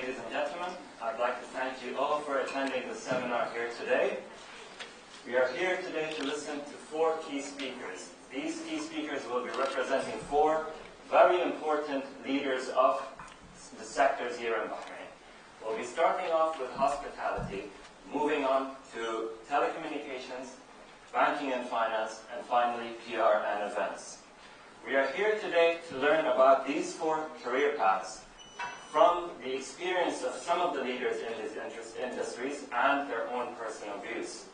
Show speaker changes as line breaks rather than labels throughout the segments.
ladies and gentlemen. I'd like to thank you all for attending the seminar here today. We are here today to listen to 4 key speakers. These key speakers will be representing 4 very important leaders of the sectors here in Bahrain. We'll be starting off with hospitality, moving on to telecommunications, banking and finance, and finally PR and events. We are here today to learn about these 4 career paths from the experience of some of the leaders in these industries and their own personal views.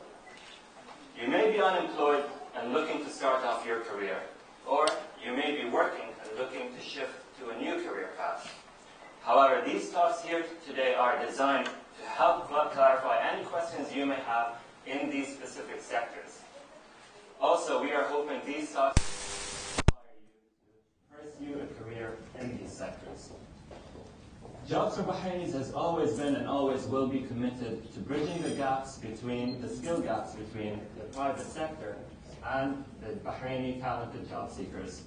You may be unemployed and looking to start off your career, or you may be working and looking to shift to a new career path. However, these talks here today are designed to help clarify any questions you may have in these specific sectors. Also, we are hoping these talks inspire you to pursue a career in these sectors. Jobs for Bahrainis has always been and always will be committed to bridging the gaps between, the skill gaps between the private sector and the Bahraini talented job seekers.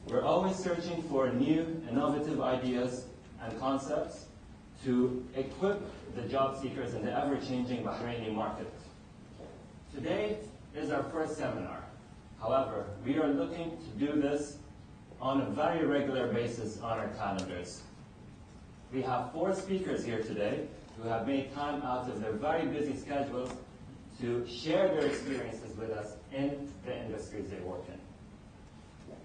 We're always searching for new, innovative ideas and concepts to equip the job seekers in the ever-changing Bahraini market. Today is our first seminar. However, we are looking to do this on a very regular basis on our calendars. We have 4 speakers here today who have made time out of their very busy schedules to share their experiences with us in the industries they work in.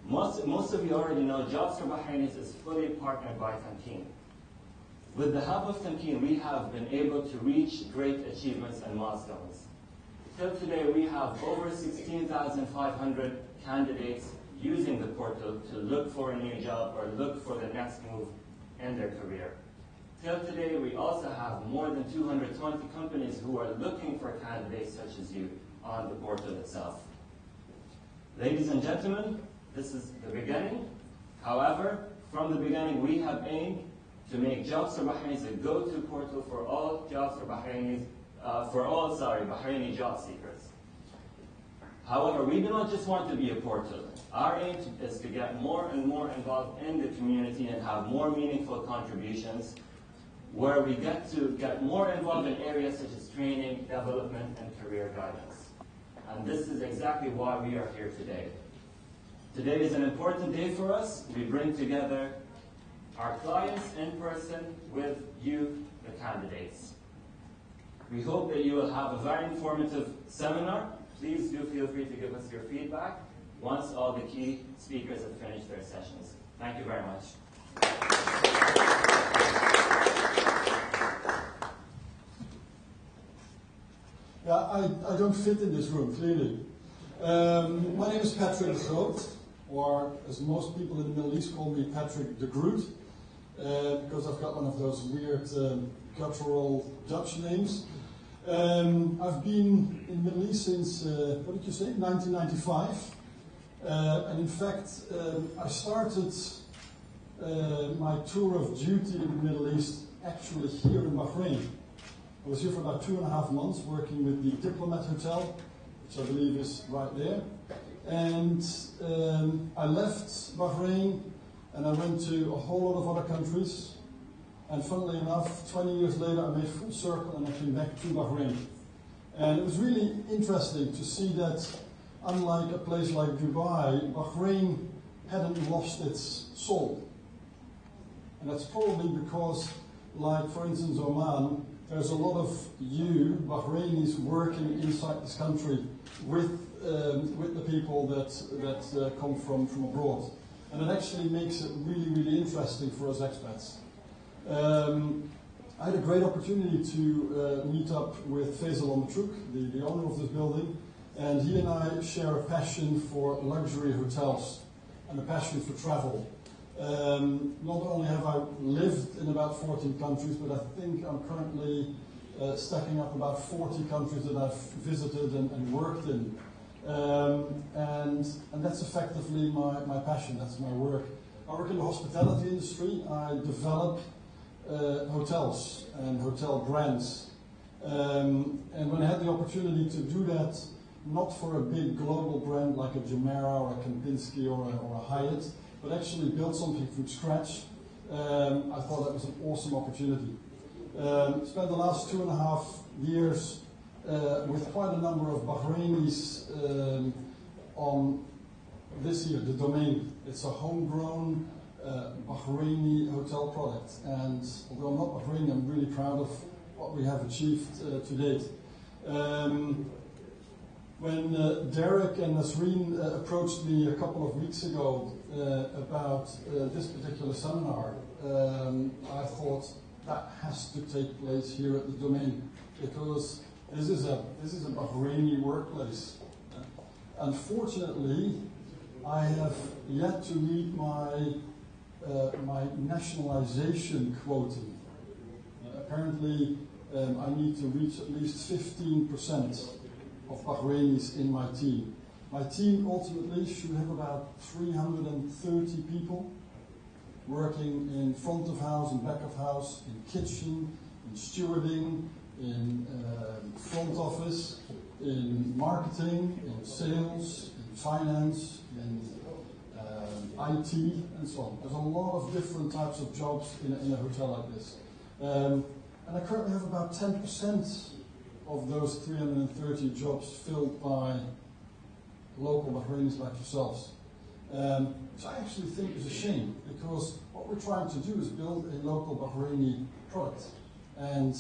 Most of you already know Jobs for Bahrainis is fully partnered by Tamkeen. With the help of Tamkeen, we have been able to reach great achievements and milestones. Till today, we have over 16,500 candidates using the portal to look for a new job or look for the next move in their career. Till today, we also have more than 220 companies who are looking for candidates such as you on the portal itself. Ladies and gentlemen, this is the beginning. However, from the beginning, we have aimed to make Jobs for Bahrainis a go-to portal for all Jobs for Bahrainis, Bahraini job seekers. However, we do not just want to be a portal. Our aim is to get more and more involved in the community and have more meaningful contributions where we get to get more involved in areas such as training, development, and career guidance. And this is exactly why we are here today. Today is an important day for us. We bring together our clients in person with you, the candidates. We hope that you will have a very informative seminar. Please do feel free to give us your feedback once all the key speakers have finished their sessions. Thank you very much.
Yeah, I don't fit in this room, clearly. My name is Patrick Groot, or as most people in the Middle East call me, Patrick de Groot, because I've got one of those weird guttural Dutch names. I've been in the Middle East since, what did you say, 1995. And in fact, I started my tour of duty in the Middle East actually here in Bahrain. I was here for about 2.5 months working with the Diplomat Hotel, which I believe is right there. And I left Bahrain and I went to a whole lot of other countries. And funnily enough, 20 years later, I made full circle and I came back to Bahrain. And it was really interesting to see that, unlike a place like Dubai, Bahrain hadn't lost its soul. And that's probably because, like for instance Oman, there's a lot of you, Bahrainis, working inside this country with the people that come from abroad. And it actually makes it really, really interesting for us expats. I had a great opportunity to meet up with Faisal Al-Matrouk, the owner of this building, and he and I share a passion for luxury hotels and a passion for travel. Not only have I lived in about 14 countries, but I think I'm currently stacking up about 40 countries that I've visited and worked in. And that's effectively my passion, that's my work. I work in the hospitality industry. I develop hotels and hotel brands. And when I had the opportunity to do that, not for a big global brand like a Jumeirah or a Kempinski or a Hyatt, but actually build something from scratch I thought that was an awesome opportunity. Spent the last 2.5 years with quite a number of Bahrainis on this year, the domain. It's a homegrown Bahraini hotel product, and although I'm not Bahraini, I'm really proud of what we have achieved to date. When Derek and Nasreen approached me a couple of weeks ago about this particular seminar, I thought that has to take place here at the domain, because this is a Bahraini workplace. Unfortunately, I have yet to meet my nationalization quota. Apparently, I need to reach at least 15% of Bahrainis in my team. My team ultimately should have about 330 people working in front of house and back of house, in kitchen, in stewarding, in front office, in marketing, in sales, in finance, in IT, and so on. There's a lot of different types of jobs in a hotel like this. And I currently have about 10% of those 330 jobs filled by local Bahrainis like yourselves. Which I actually think is a shame, because what we're trying to do is build a local Bahraini product. And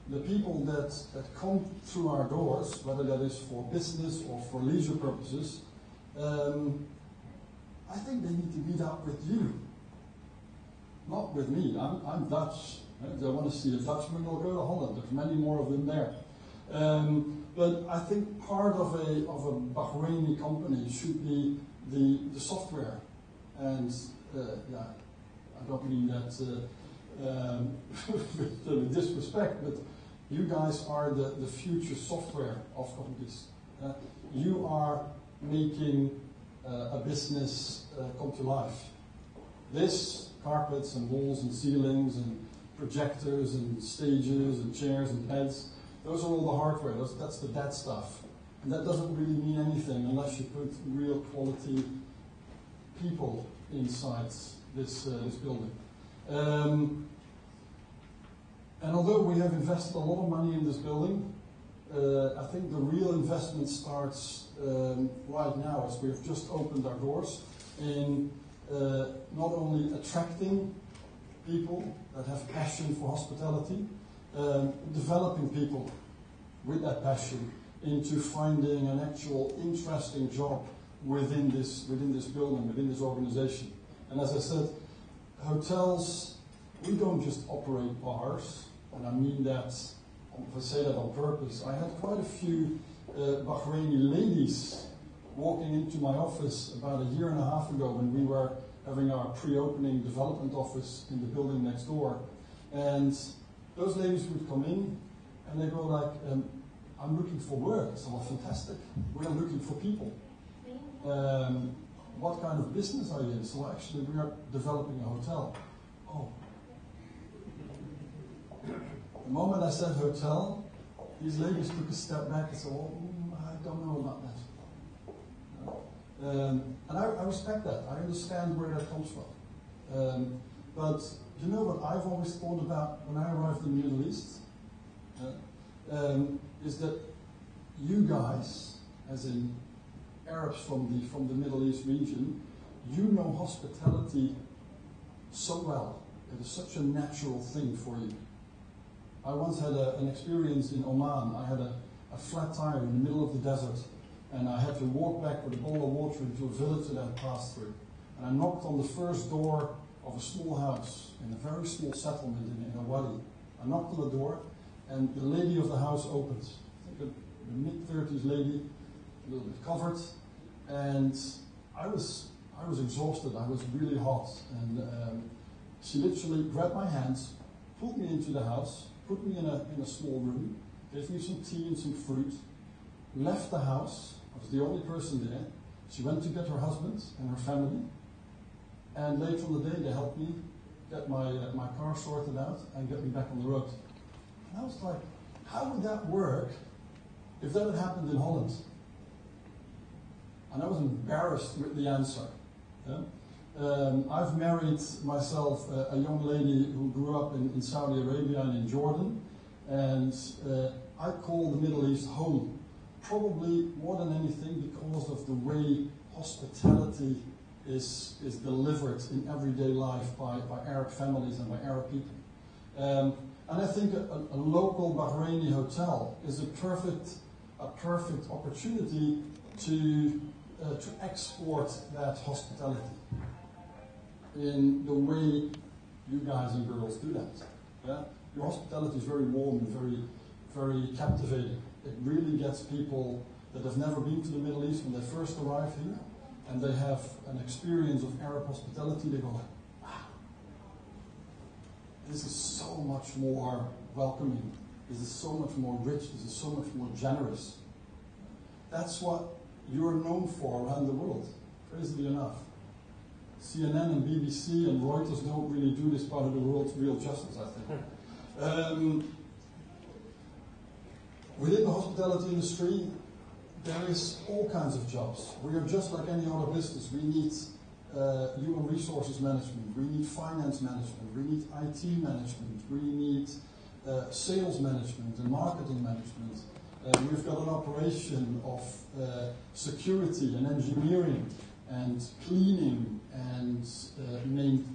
the people that come through our doors, whether that is for business or for leisure purposes, I think they need to meet up with you, not with me. I'm Dutch. If they want to see a Dutchman, they'll go to Holland. There's many more of them there. But I think part of a Bahraini company should be the software. And yeah, I don't mean that with disrespect, but you guys are the future software of companies. You are making a business come to life. This, carpets and walls and ceilings and projectors and stages and chairs and beds, those are all the hardware. That's the dead stuff. And that doesn't really mean anything unless you put real quality people inside this building. And although we have invested a lot of money in this building, I think the real investment starts right now, as we've just opened our doors, in not only attracting people that have passion for hospitality, developing people with that passion into finding an actual interesting job within this building, within this organization. And as I said, hotels, we don't just operate bars, and I mean that, if I say that on purpose. I had quite a few Bahraini ladies walking into my office about 1.5 years ago when we were having our pre-opening development office in the building next door. And those ladies would come in and they go like, I'm looking for work. I said, well, fantastic. We're looking for people. What kind of business are you in? So actually we are developing a hotel. Oh. The moment I said hotel, these ladies took a step back and said, well, I don't know about that. And I respect that. I understand where that comes from. But you know what I've always thought about when I arrived in the Middle East? Is that you guys, as in Arabs from the Middle East region, you know hospitality so well. It is such a natural thing for you. I once had an experience in Oman. I had a flat tire in the middle of the desert, and I had to walk back with a bowl of water into a village that I passed through. And I knocked on the first door of a small house in a very small settlement in a wadi. I knocked on the door, and the lady of the house opened. I think a mid-30s lady, a little bit covered, and I was exhausted. I was really hot, and she literally grabbed my hands, pulled me into the house, put me in a small room, gave me some tea and some fruit, left the house. I was the only person there. She went to get her husband and her family, and later in the day they helped me get my car sorted out and get me back on the road. And I was like, how would that work if that had happened in Holland? And I was embarrassed with the answer. Yeah? I've married myself a young lady who grew up in Saudi Arabia and in Jordan, and I call the Middle East home, probably more than anything because of the way hospitality is delivered in everyday life by Arab families and by Arab people. And I think a local Bahraini hotel is a perfect opportunity to export that hospitality in the way you guys and girls do that. Yeah? Your hospitality is very warm and very, very captivating. It really gets people that have never been to the Middle East when they first arrive here, and they have an experience of Arab hospitality. They go like, wow, this is so much more welcoming. This is so much more rich. This is so much more generous. That's what you're known for around the world, crazily enough. CNN and BBC and Reuters don't really do this part of the world real justice, I think. Within the hospitality industry, there is all kinds of jobs. We are just like any other business. We need human resources management, we need finance management, we need IT management, we need sales management and marketing management. We've got an operation of security and engineering and cleaning and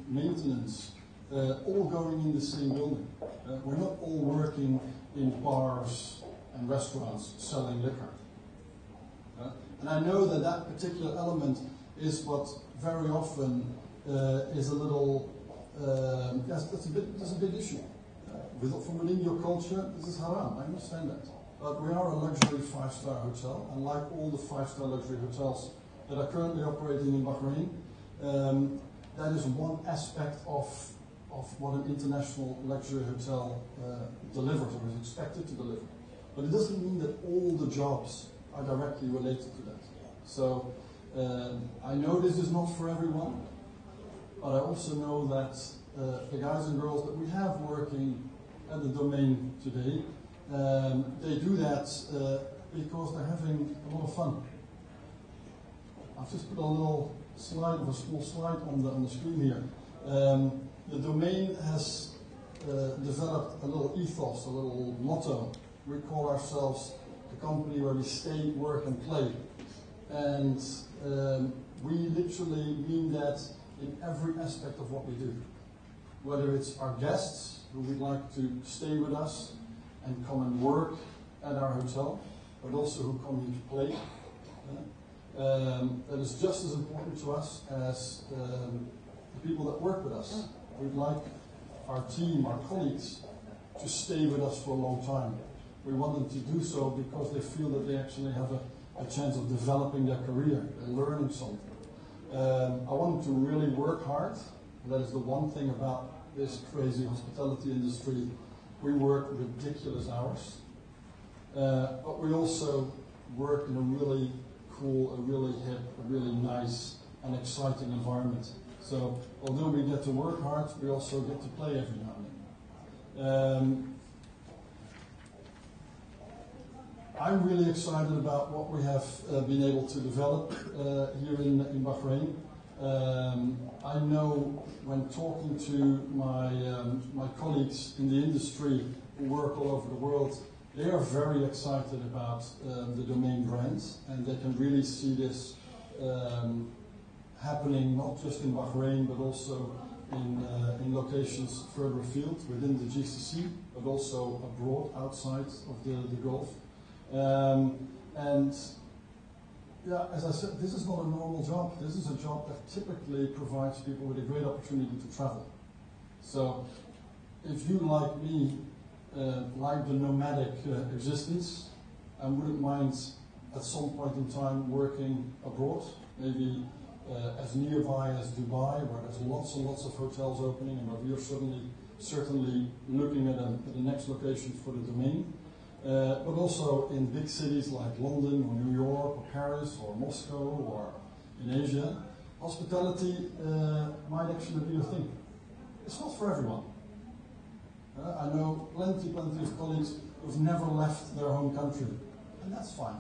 maintenance, all going in the same building. We're not all working in bars and restaurants selling liquor. And I know that that particular element is what very often is a little, that's a big issue. From within your culture, this is haram, I understand that. But we are a luxury 5-star hotel, and like all the 5-star luxury hotels that are currently operating in Bahrain, that is one aspect of what an international luxury hotel delivers or is expected to deliver. But it doesn't mean that all the jobs are directly related to that. So I know this is not for everyone, but I also know that the guys and girls that we have working at the domain today, they do that because they're having a lot of fun. I've just put a little slide, a small slide on the screen here. The domain has developed a little ethos, a little motto. We call ourselves the company where we stay, work and play. And we literally mean that in every aspect of what we do. Whether it's our guests who would like to stay with us and come and work at our hotel, but also who come here to play. That is just as important to us as the people that work with us. We'd like our team, our colleagues, to stay with us for a long time. We want them to do so because they feel that they actually have a chance of developing their career and learning something. I want them to really work hard. That is the one thing about this crazy hospitality industry. We work ridiculous hours, but we also work in a really cool, a really hip, a really nice and exciting environment. So although we get to work hard, we also get to play every now and then. I'm really excited about what we have been able to develop here in Bahrain. I know when talking to my colleagues in the industry who work all over the world, they are very excited about the domain brands, and they can really see this happening not just in Bahrain but also in locations further afield within the GCC, but also abroad outside of the Gulf. And yeah, as I said, this is not a normal job. This is a job that typically provides people with a great opportunity to travel. So if you, like me, like the nomadic existence and wouldn't mind at some point in time working abroad, maybe as nearby as Dubai, where there's lots and lots of hotels opening, and where we are certainly looking at the next location for the domain. But also in big cities like London or New York or Paris or Moscow or in Asia, hospitality might actually be a thing. It's not for everyone. I know plenty of colleagues who've never left their home country, and that's fine.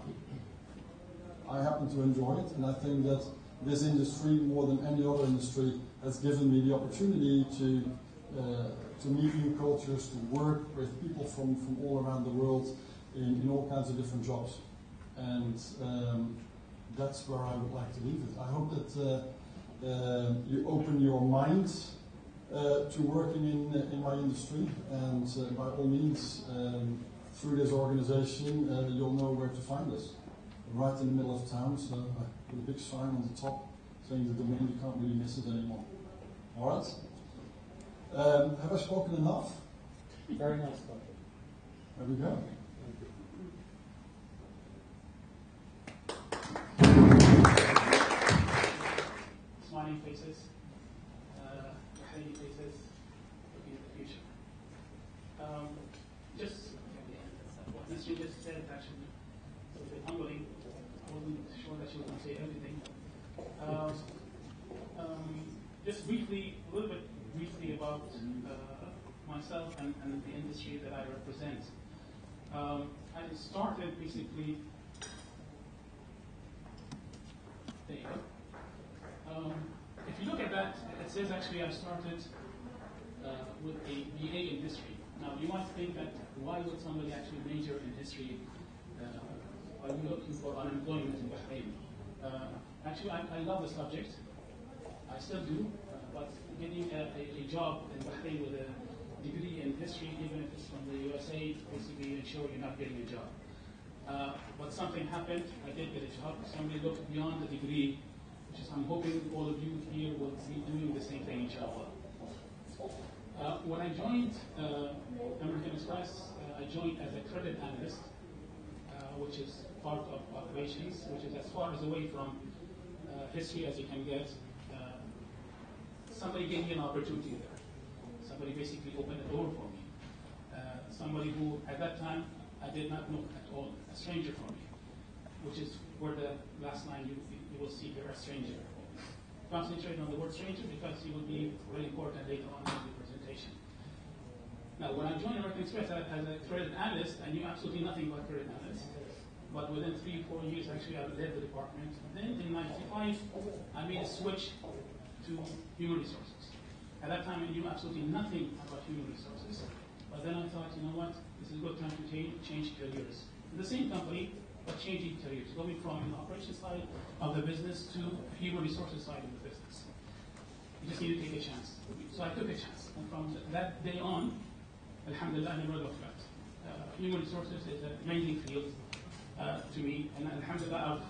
I happen to enjoy it, and I think that this industry, more than any other industry, has given me the opportunity to meet new cultures, to work with people from all around the world in all kinds of different jobs. And that's where I would like to leave it. I hope that you open your mind to working in my industry, and by all means, through this organization, you'll know where to find us. Right in the middle of town, so with a big sign on the top saying the domain, you can't really miss it anymore. All right? Have I spoken enough?
Very nice topic.
There we go.
Smiling faces, Bahraini faces, looking at the future. Just what Nasreen just said, actually, was a bit humbling. I wasn't sure that she was going to say everything. Just briefly, a little bit briefly about myself and the industry that I represent. I started basically. There you go. If you look at that, it says actually I started with a BA in history. Now you might think that why would somebody actually major in history? Are you looking for unemployment in Bahrain? Actually, I love the subject. I still do, but getting a job in Bahrain with a degree in history, even if it's from the USA, basically ensure you're not getting a job. But something happened, I did get a job. Somebody looked beyond the degree, which is I'm hoping all of you here will be doing the same thing, inshallah. When I joined American Express, I joined as a credit analyst, which is part of operations, which is as far as away from history as you can get. Somebody gave me an opportunity there. Somebody basically opened a door for me. Somebody who, at that time, I did not know at all, a stranger for me, which is where the last line you will see here, a stranger. Concentrate on the word stranger because it will be really important later on in the presentation. Now, when I joined American Express as a credit analyst, I knew absolutely nothing about credit analysts. But within 3-4 years, actually, I led the department. Then in '95, I made a switch to human resources. At that time, I knew absolutely nothing about human resources. But then I thought, you know what, this is a good time to change careers. In the same company, but changing careers, going from the operations side of the business to human resources side of the business. You just need to take a chance. So I took a chance. And from that day on, alhamdulillah, I never looked back. Human resources is an amazing field to me. And alhamdulillah,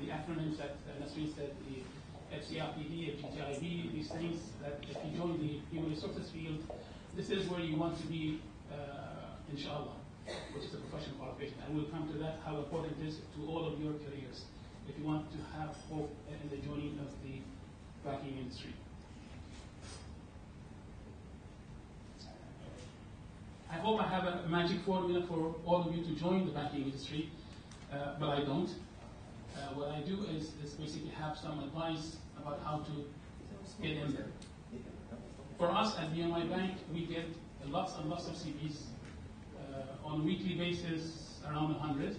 the acronyms that Nasreen said, the FCRPD, FGTIB, these things, that if you join the human resources field, this is where you want to be, inshallah, which is a professional qualification. And we'll come to that, how important it is to all of your careers, if you want to have hope in the joining of the banking industry. I hope I have a magic formula for all of you to join the banking industry, but I don't. What I do is basically have some advice about how to get in there. For us at BNY Bank, we get lots and lots of CVs on a weekly basis, around 100.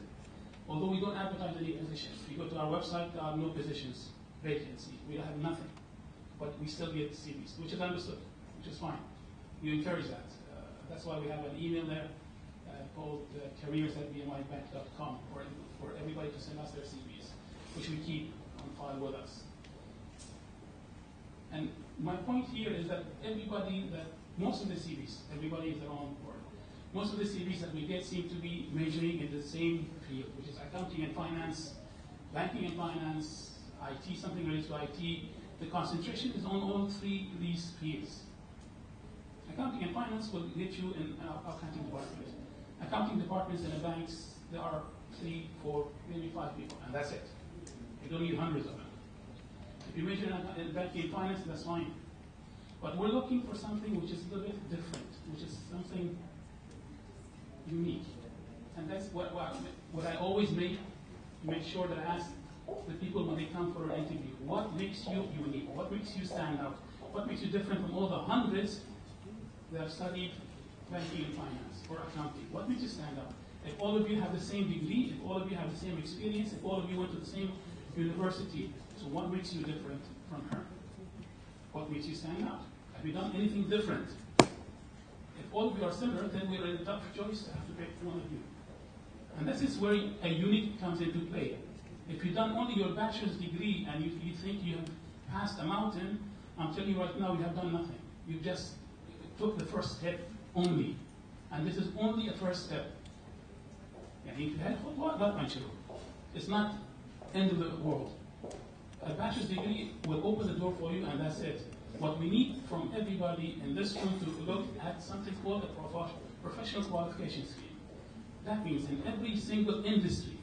Although we don't advertise any positions. If you go to our website, there are no positions, vacancy. We have nothing. But we still get CVs, which is understood, which is fine. We encourage that. That's why we have an email there called careers@bnybank.com for everybody to send us their CVs, which we keep on file with us. And my point here is that most of the CVs, everybody is their own word. Most of the CVs that we get seem to be majoring in the same field, which is accounting and finance, banking and finance, IT, something related to IT. The concentration is on all three of these fields. Accounting and finance will get you in our accounting department. Accounting departments in the banks, there are 3, 4, maybe 5 people, and that's it. You don't need hundreds of them. If you major in banking and finance, that's fine. But we're looking for something which is a little bit different, which is something unique. And that's what I always make sure that I ask the people when they come for an interview, what makes you unique? What makes you stand out? What makes you different from all the hundreds that have studied banking and finance or accounting? What makes you stand out? If all of you have the same degree, if all of you have the same experience, if all of you went to the same university, So what makes you different from her? What makes you stand out? Have you done anything different? If all of you are similar, then we're in a tough choice to have to pick one of you. And this is where a unique comes into play. If you've done only your bachelor's degree and you think you have passed a mountain, I'm telling you right now, you have done nothing. You just took the first step only. And this is only a first step. It's not end of the world. A bachelor's degree will open the door for you, and that's it. What we need from everybody in this room to look at something called a professional qualification scheme. That means in every single industry,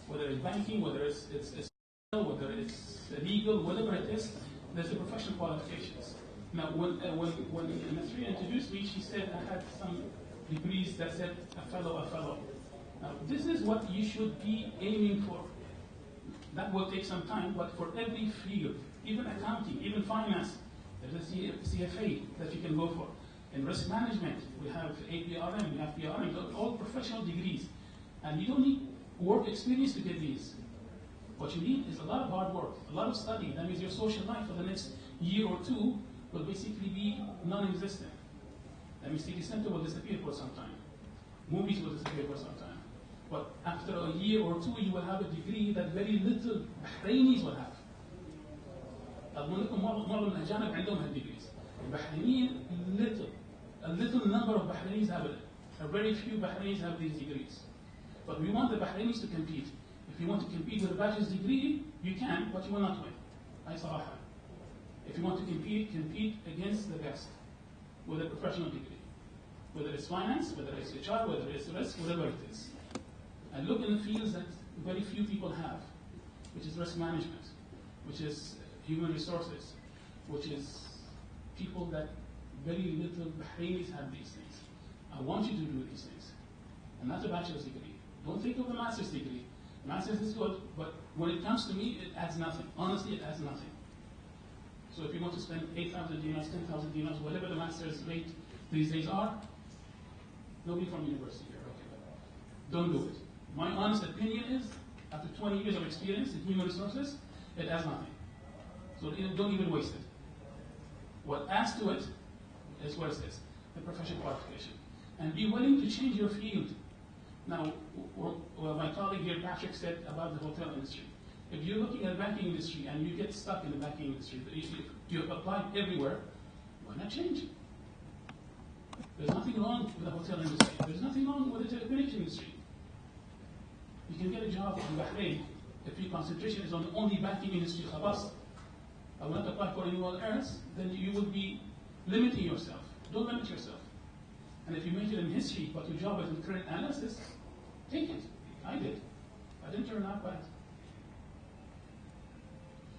whether it's banking, whether it's whether it's legal, whatever it is, there's a professional qualifications. Now, when Nasreen introduced me, she said I had some degrees that said a fellow. Now, this is what you should be aiming for. That will take some time, but for every field, even accounting, even finance, there's a CFA that you can go for. In risk management, we have APRM, we have PRM, all professional degrees. And you don't need work experience to get these. What you need is a lot of hard work, a lot of study. That means your social life for the next year or two will basically be non-existent. That means city center will disappear for some time. Movies will disappear for some time. But after a year or two, you will have a degree that very little Bahrainis will have. أقول لكم معظم الأجانب عندهم هالديجريز. البحرينيين a little number of Bahrainis have it. A very few Bahrainis have these degrees. But we want the Bahrainis to compete. If you want to compete with a bachelor's degree, you can, but you will not win. أي صراحة. If you want to compete against the best with a professional degree. Whether it's finance, whether it's HR, whether it's risk, whatever it is. And look in the fields that very few people have, which is risk management, which is human resources, which is people that very little Bahrainis have these things. I want you to do these things. And not a bachelor's degree. Don't think of a master's degree. Master's is good, but when it comes to me, it adds nothing. Honestly, it adds nothing. So if you want to spend 8,000 dinars, 10,000 dinars, whatever the master's rate these days are, nobody from university here, okay. Don't do it. My honest opinion is, after 20 years of experience in human resources, it adds nothing. So don't even waste it. What adds to it is what it says, the professional qualification. And be willing to change your field. Now, my colleague here, Patrick, said about the hotel industry. If you're looking at the banking industry and you get stuck in the banking industry, you apply everywhere, why not change? There's nothing wrong with the hotel industry. There's nothing wrong with the telecommunications industry. You can get a job in Bahrain if your concentration is on the only banking industry, khalas. I will not apply for anyone else, then you would be limiting yourself. Don't limit yourself. And if you major in history, but your job is in credit analysis, take it. I did. I didn't turn out bad.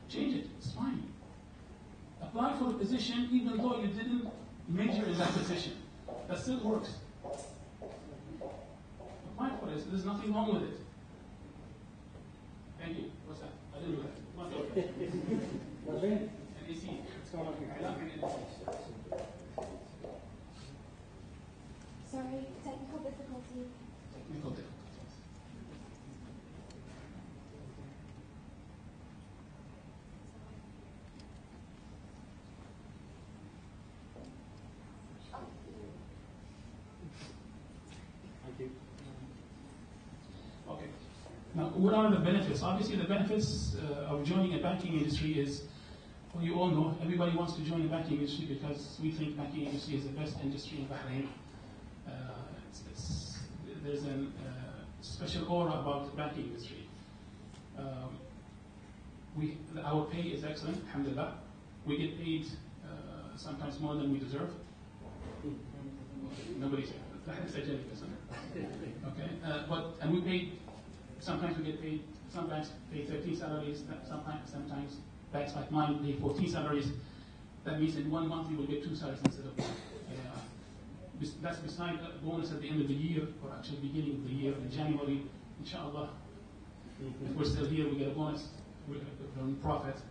Change it. It's fine. Apply for a position even though you didn't major in that position. That still works. Apply for it. There's nothing wrong with it. Thank you. What's that? I didn't do that. What's that? NEC. What's going on here?
Sorry, technical difficulty.
Technical difficulties.
Thank you.
Okay. Now, what are the benefits? Obviously, the benefits of joining a banking industry is, well, you all know, everybody wants to join the banking industry because we think banking industry is the best industry in Bahrain. There's a special aura about the banking industry. Our pay is excellent, alhamdulillah. We get paid sometimes more than we deserve. Nobody's okay, and we paid. Sometimes we get paid. Sometimes pay 13 salaries. Sometimes banks like mine pay 14 salaries. That means in 1 month you will get 2 salaries instead of 1. That's beside a bonus at the end of the year, or actually beginning of the year in January. Inshallah, if we're still here, we get a bonus. We're in profit.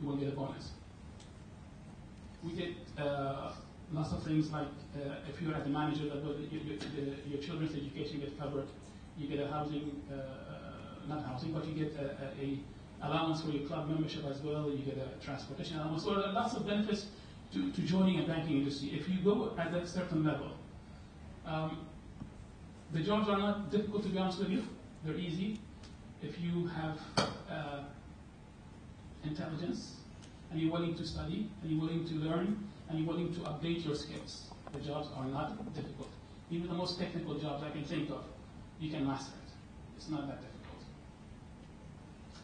We will get a bonus. We get lots of things like if you're at the manager level, your children's education gets covered. You get a housing, not housing, but you get allowance for your club membership as well. You get a transportation allowance. So there are lots of benefits to joining a banking industry. If you go at that certain level, the jobs are not difficult, to be honest with you. They're easy. If you have intelligence, and you're willing to study, and you're willing to learn, and you're willing to update your skills, the jobs are not difficult. Even the most technical jobs I can think of, you can master it. It's not that difficult.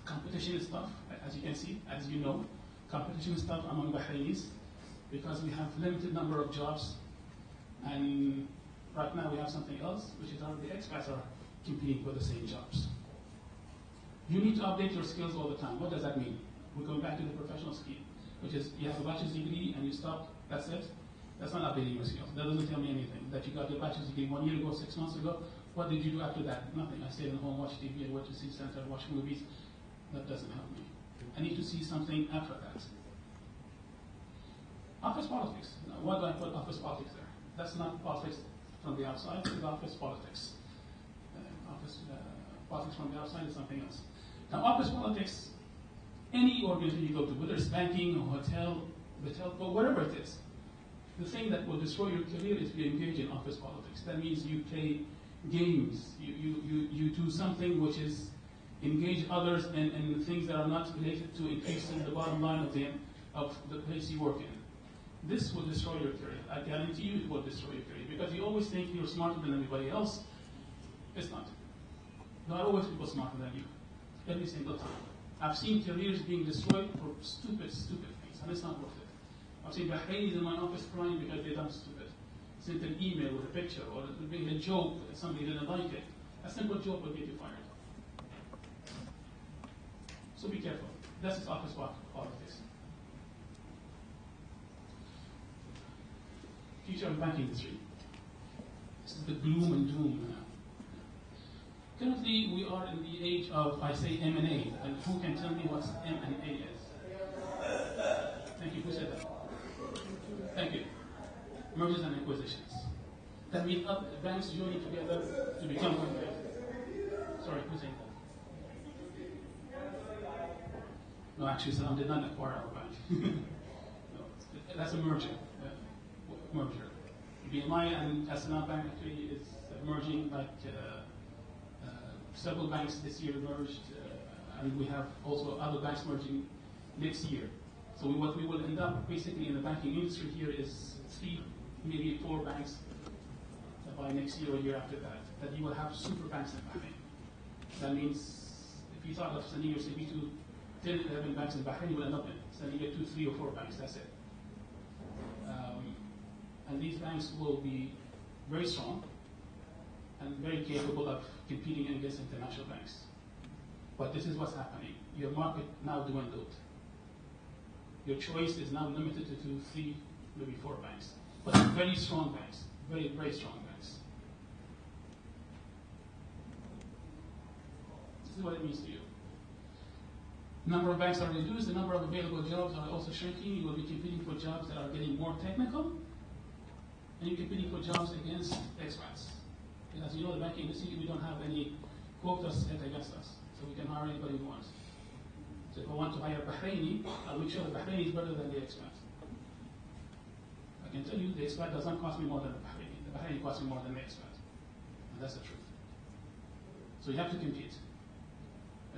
Competition is tough, as you can see, as you know. Competition is tough among Bahrainis because we have limited number of jobs, and right now we have something else, which is the expats are competing for the same jobs. You need to update your skills all the time. What does that mean? We're going back to the professional scheme, which is you have a bachelor's degree and you stop, that's it. That's not updating your skills. That doesn't tell me anything. That you got your bachelor's degree 1 year ago, 6 months ago. What did you do after that? Nothing. I stayed at home, watched TV, I went to see center, watched movies. That doesn't help me. I need to see something after that. Office politics. Now, why do I put office politics there? That's not politics from the outside, it's office politics. Politics from the outside is something else. Now, office politics, any organization you go to, whether it's banking, or hotel, BATELCO, whatever it is, the thing that will destroy your career is if you engage in office politics. That means you play games, you do something which is engage others in things that are not related to increasing the bottom line of the place you work in. This will destroy your career. I guarantee you it will destroy your career because you always think you're smarter than everybody else. It's not. There are always people smarter than you, every single time. I've seen careers being destroyed for stupid things, and it's not worth it. I've seen Bahrainis in my office crying because they've done stupid. Sent an email with a picture, or being a joke that somebody didn't like it. A simple joke will get you fired. So be careful. That's office politics. Future of the banking industry. This is the gloom and doom now. Currently, we are in the age of, I say, M&A, and who can tell me what M&A is? Thank you. Who said that? Thank you. Mergers and acquisitions. That means banks joining together to become one bank. Sorry, who said that? No, actually, Salam did not acquire our bank. No, that's a merger. Merger. BMI and Salam Bank actually is merging like. Several banks this year merged, and we have also other banks merging next year. So what we will end up basically in the banking industry here is 3, maybe 4 banks by next year or year after that. That you will have super banks in Bahrain. That means if you thought of sending your CV to 10, 11 banks in Bahrain, you will end up sending it to 3 or 4 banks. That's it. And these banks will be very strong and very capable of competing against international banks. But this is what's happening. Your market now dwindled. Your choice is now limited to 2, 3, maybe 4 banks. But very strong banks, very, very strong banks. This is what it means to you. Number of banks are reduced, the number of available jobs are also shrinking. You will be competing for jobs that are getting more technical, and you're competing for jobs against expats. As you know, the banking industry, we don't have any quotas set against us, so we can hire anybody we want. So if I want to hire a Bahraini, I'll make sure the Bahraini is better than the expat. I can tell you, the expat doesn't cost me more than the Bahraini. The Bahraini costs me more than the expat. And that's the truth. So you have to compete.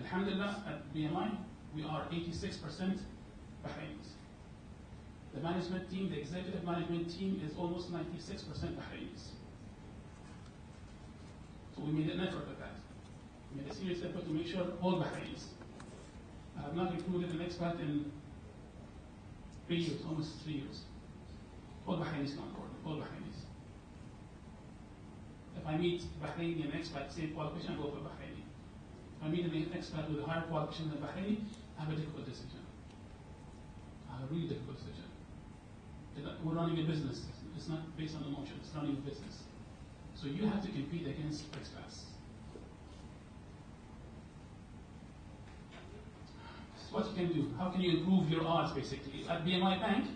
Alhamdulillah, at BMI, we are 86% Bahrainis. The management team, the executive management team is almost 96% Bahrainis. So we made an effort at that. We made a serious effort to make sure all Bahrainis. I have not included an expat in 3 years, almost 3 years. All Bahrainis come on board, all Bahrainis. If I meet Bahraini and expat, same qualification, I go for Bahraini. If I meet an expat with a higher qualification than Bahraini, I have a difficult decision. I have a really difficult decision. We're running a business. It's not based on emotion, it's running a business. So you have to compete against expats. This is what you can do. How can you improve your odds, basically? At BMI Bank,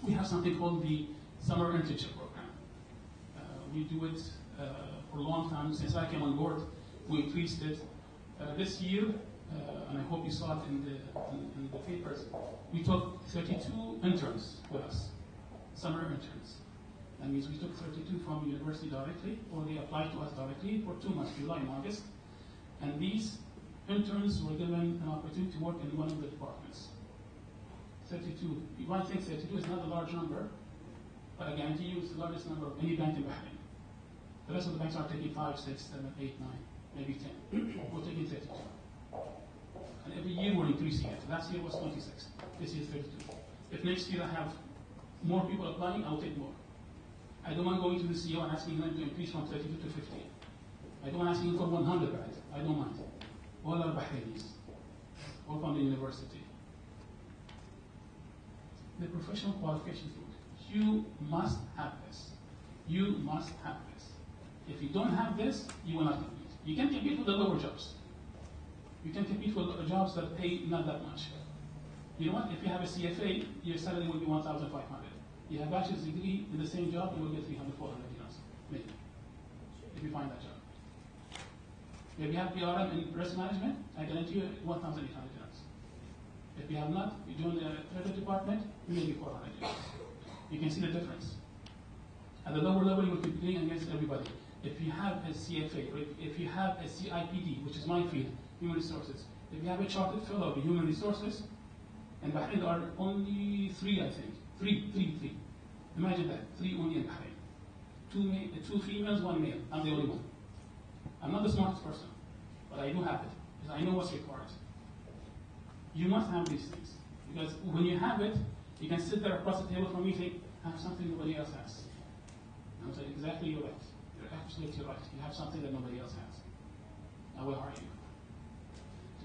we have something called the Summer Internship Program. We do it for a long time. Since I came on board, we increased it. This year, and I hope you saw it in the papers, we took 32 interns with us, summer interns. That means we took 32 from university directly, or they applied to us directly for 2 months, July and August. And these interns were given an opportunity to work in one of the departments. 32. You might think 32 is not a large number, but I guarantee you it's the largest number of any bank in Bahrain. The rest of the banks are taking 5, 6, 7, 8, 9, maybe 10. We're taking 32. And every year we're increasing it. Last year was 26. This year is 32. If next year I have more people applying, I'll take more. I don't mind going to the CEO and asking them to increase from 32 to 50. I don't mind asking for 100, right? I don't mind. All are Bahrainis, all from the university. The professional qualifications route. You must have this. You must have this. If you don't have this, you will not compete. You can compete with the lower jobs. You can compete with jobs that pay not that much. You know what? If you have a CFA, your salary will be 1,500. You have a bachelor's degree in the same job, you will get 300, 400 dinars, maybe, if you find that job. If you have PRM in risk management, I guarantee you 1,800 dinars. If you have not, you join the credit department, maybe 400 dinars. You can see the difference. At the lower level, you will be competing against everybody. If you have a CFA, or if you have a CIPD, which is my field, human resources, if you have a chartered fellow in human resources, in Bahrain there are only 3, I think. Three. Imagine that, 3 only in Bahrain. 2 females, 1 male. I'm the only one. I'm not the smartest person, but I do have it, because I know what's required. You must have these things, because when you have it, you can sit there across the table from me and think, I have something nobody else has. And I'm saying, exactly, you're right. You're absolutely right. You have something that nobody else has. Now, where are you?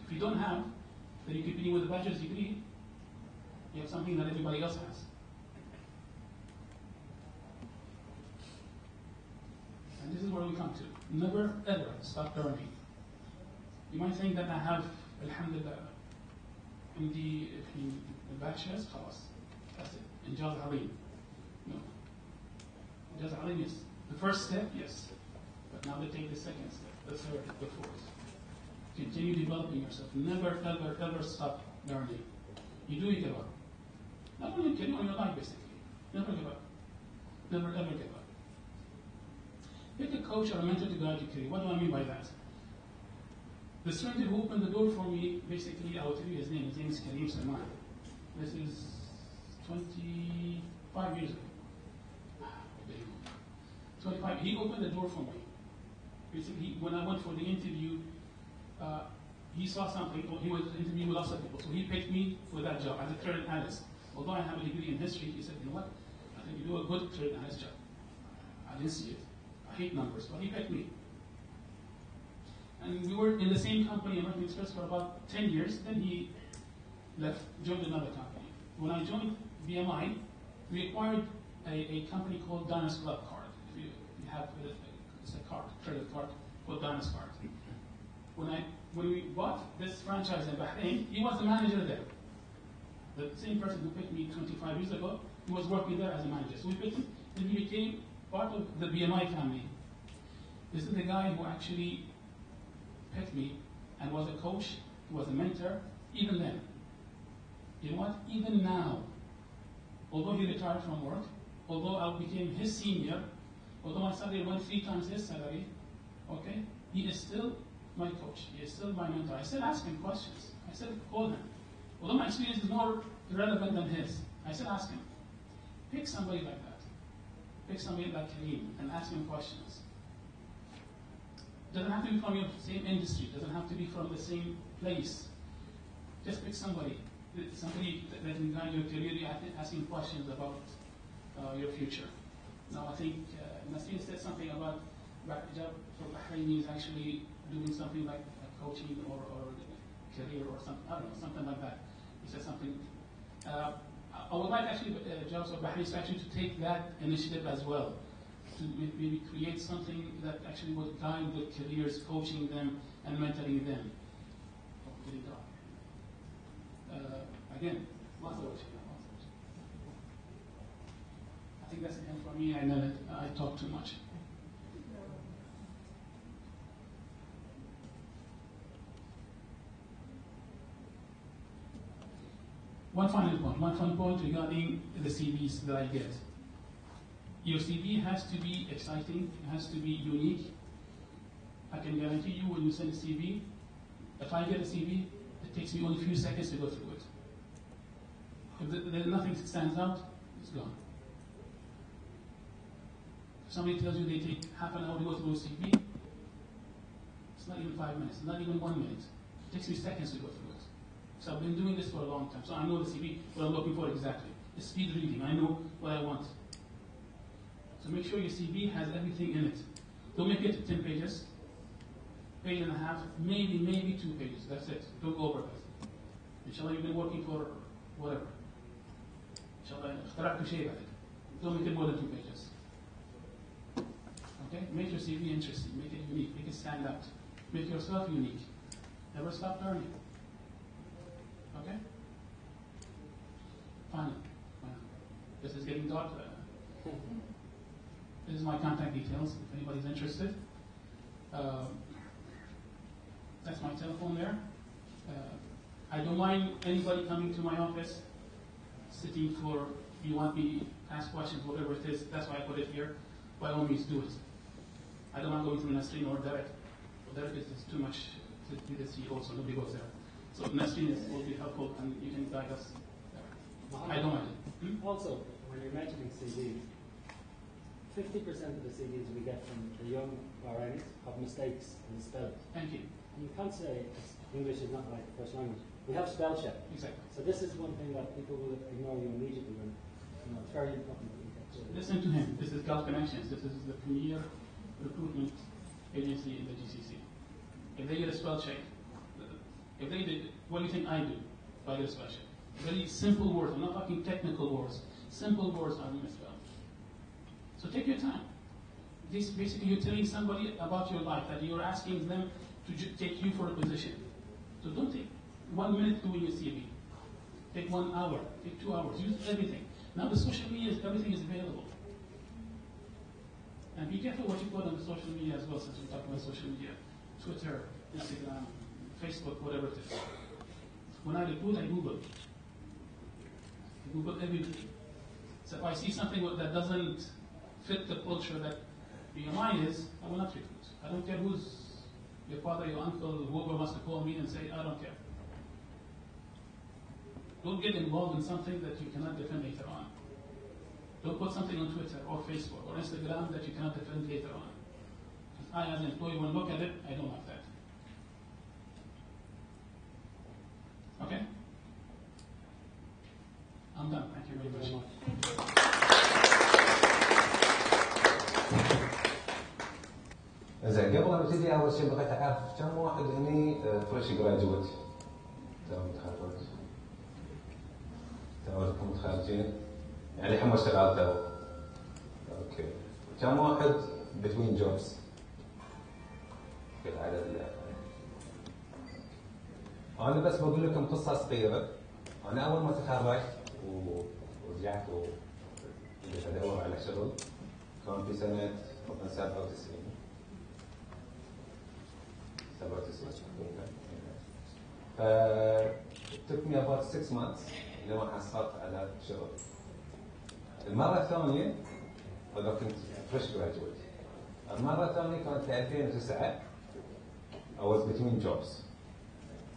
If you don't have, then you competing with a bachelor's degree, you have something that everybody else has. And this is where we come to. Never ever stop learning. You might think that I have, alhamdulillah, in the bachelor's class, that's it. In Jaz Alim. No. Jaz Alim, yes. The first step, yes. But now they take the second step, the third, the fourth. Continue developing yourself. Never, ever, ever stop learning. You do, you give up. Not only in your life, basically. Never give up. Never, ever give up. Pick a coach or a mentor to guide your career. What do I mean by that? The stranger who opened the door for me, basically, I will tell you his name. His name is Suleiman. This is 25 years ago. 25. He opened the door for me. Basically, when I went for the interview, he saw something. He was interviewing with lots of people, so he picked me for that job as a credit analyst. Although I have a degree in history, he said, you know what? I think you do a good credit analyst job. I didn't see it. I hate numbers, but he picked me. And we were in the same company, American Express, for about 10 years. Then he left, joined another company. When I joined BMI, we acquired a company called Diners Club Card. If you have it's a card, credit card called Diners Card. When we bought this franchise in Bahrain, he was the manager there. The same person who picked me 25 years ago, he was working there as a manager. So we picked him, and he became part of the BMI family. This is the guy who actually picked me and was a coach, he was a mentor, even then. You know what? Even now, although he retired from work, although I became his senior, although my salary went 3 times his salary, okay, he is still my coach. He is still my mentor. I still ask him questions. I still call him. Although my experience is more relevant than his, I still ask him. Pick somebody like that. Pick somebody like Kareem and ask him questions. Doesn't have to be from your same industry. Doesn't have to be from the same place. Just pick somebody that can guide your career, asking questions about your future. Now, I think Nasir said something about job for Bahrainis actually doing something like coaching or career or something, I don't know, something like that. He said something. I would like actually jobs for Bahrainis actually to take that initiative as well, to maybe create something that actually would guide the careers, coaching them and mentoring them. Again, lots of work. I think that's the end for me. I know that I talk too much. One final point regarding the CVs that I get. Your CV has to be exciting, it has to be unique. I can guarantee you when you send a CV, if I get a CV, it takes me only a few seconds to go through it. If there's nothing that stands out, it's gone. If somebody tells you they take half an hour to go through a CV, it's not even 5 minutes, not even 1 minute. It takes me seconds to go through it. So I've been doing this for a long time, so I know the CV, what I'm looking for exactly. It's speed reading, I know what I want. So make sure your CV has everything in it. Don't make it 10 pages, page and a half, maybe 2 pages, that's it. Don't go over it. Inshallah, you've been working for whatever. Inshallah, اخترعت شيء بعد. Don't make it more than 2 pages. Okay? Make your CV interesting, make it unique, make it stand out. Make yourself unique. Never stop learning. Okay? Final. This is getting dark. This is my contact details, if anybody's interested. That's my telephone there. I don't mind anybody coming to my office, sitting for, you want me to ask questions, whatever it is, that's why I put it here. By all means, do it. I don't want going through Nasreen or Derek. Derek is too much to be the CEO, so nobody goes there. So Nasreen will be helpful and you can guide us there. I don't mind it.
Also, when you're mentioning CVs, 50% of the CVs we get from the young Bahrainis have mistakes in the spelling.
Thank you.
And you can't say English is not like the first language. We have spell check.
Exactly.
So this is one thing that people will ignore you immediately when it's very important that you get to.
Listen to him. This is Telecommunications. This is the premier recruitment agency in the GCC. If they get a spell check, if they did, what do you think I do if I get a spell check? Very simple words. I'm not talking technical words. Simple words are misspelled. So take your time. This basically you're telling somebody about your life, that you're asking them to take you for a position. So don't take 1 minute doing a CV. Take 1 hour, take 2 hours, use everything. Now the social media, everything is available. And be careful what you put on the social media as well, since we're talking about social media. Twitter, Instagram, Facebook, whatever it is. When I recruit, I Google. I Google everything. So if I see something that doesn't fit the culture that BMI is, I will not recruit. I don't care who's your father, your uncle, whoever wants to call me and say, I don't care. Don't get involved in something that you cannot defend later on. Don't put something on Twitter or Facebook or Instagram that you cannot defend later on. I, as an employee, when I look at it, I don't like that. Okay? I'm done. Thank you very much.
زين قبل ما ابتدي اول شيء بغيت اعرف كم واحد هني فريش جراجويت تو متخرج توكم متخرجين يعني الحين ما اشتغلت تو اوكي كم واحد بتوين جوبز في العدد اللي انا بس بقول لكم قصه صغيره انا اول ما تخرجت ورجعت وبديت ادور على شغل كان في سنه 97 ف took me about 6 months لما حصلت على شغل. المرة الثانية هذا كنت fresh graduate. المرة الثانية كانت في 2009 I was between jobs.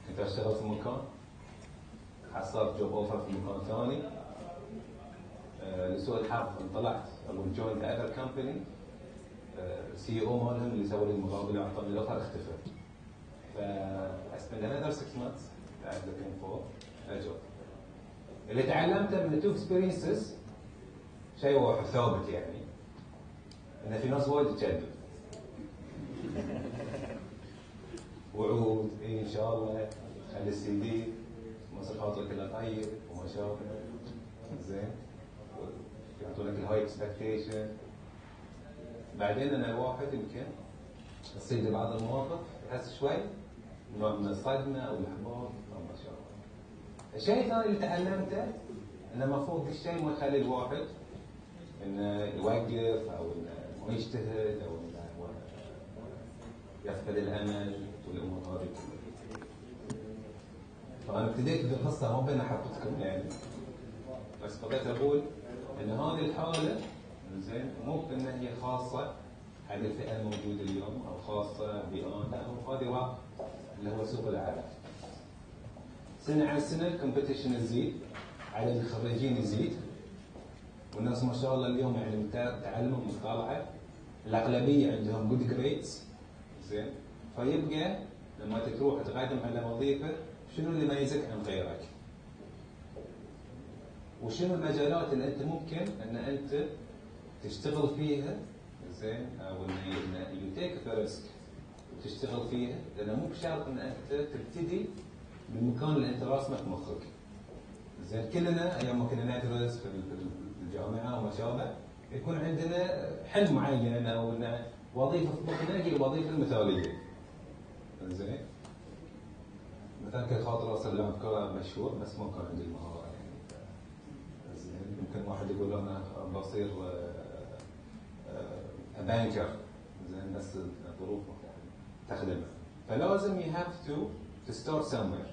كنت أشتغل في مكان حصلت job offer في مكان ثاني. لسوء الحظ انطلعت أقول joined the other company. CEO مالهم اللي سوى لي المقابلة وأعطاني الأوفر اختفى. I spent another 6 months looking for a job. اللي تعلمته من التو اكسبيرينسز شيء واحد ثابت يعني ان في ناس وايد تكذب. وعود ان شاء الله خلي السي في مصر خاطرك كله طيب وما شابه زين يعطونك الهاي اكسبكتيشن. بعدين انا الواحد يمكن تصير في بعض المواقف يحس شوي نوع من الصدمه او الاحباط او ما شاء الله. الشيء الثاني اللي تعلمته انه المفروض الشيء ما يخلي الواحد انه يوقف او انه ما يجتهد او انه يفقد الامل والامور هذه كلها. فانا ابتديت بالقصه ما بين احطتكم يعني، بس بغيت اقول ان هذه الحاله زين مو ان هي خاصه على الفئه الموجوده اليوم او خاصه بان، لا هو هذه واقع اللي هو سوق العمل. سنه عن سنه الكومبيتيشن يزيد، عدد الخريجين يزيد، والناس ما شاء الله اليوم يعني تعلم ومطالعه، الاغلبيه عندهم جود جريدز زين. فيبقى لما تروح تقدم على وظيفه شنو اللي يميزك عن غيرك؟ وشنو المجالات اللي انت ممكن ان انت تشتغل فيها زين، او ان يو تيك ذا ريسك وتشتغل فيها، لانه مو بشرط ان انت تبتدي بالمكان اللي انت راسمه في مخك. زين كلنا ايام ما كنا ندرس في الجامعه وما شابه يكون عندنا حلم معين او ان وظيفه في مخنا هي الوظيفه المثاليه. زين مثلا كنت خاطر اوصل لاعب كره مشهور بس ما كان عندي المهاره يعني. زين يمكن واحد يقول انا بصير بانكر زين بس الظروف تخدمه. فلازم you have to start somewhere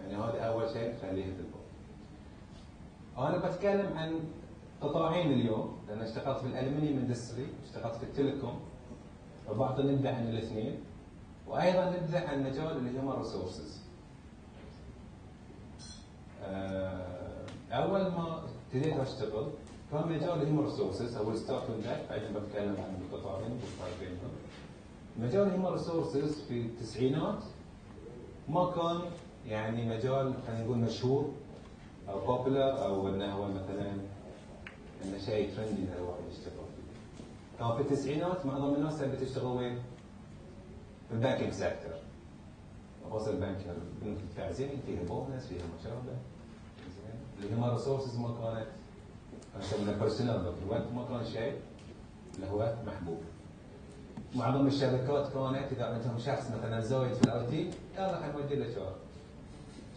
يعني هذا اول شيء خليه في البال. انا بتكلم عن قطاعين اليوم لان اشتغلت في الالمنيوم اندستري، اشتغلت في التليكوم، وبعطي نبذه عن الاثنين، وايضا نبذه عن مجال اللي هو ريسورسز. اول ما ابتديت اشتغل كان مجال الهيومن ريسورسز، اول ستارت من ذاك بعدين بتكلم عن القطاعين والفرق بينهم. مجال الهيومن ريسورسز في التسعينات ما كان يعني مجال خلينا نقول مشهور او بوبولار او انه هو مثلا انه شيء ترندي انه الواحد يشتغل فيه. كان في التسعينات معظم الناس تبي تشتغل وين؟ في البانكينج سيكتور. خاصة البنك البنوك تدفع زين، فيها بونس، فيها ما شابه. زين الهيومن ريسورسز ما كانت يسمونها بيرسونال في الوقت ما كان شيء اللي هو محبوب. معظم الشركات كانت اذا عندهم شخص مثلا زايد في الاي تي يلا خلينا نودي له شهر.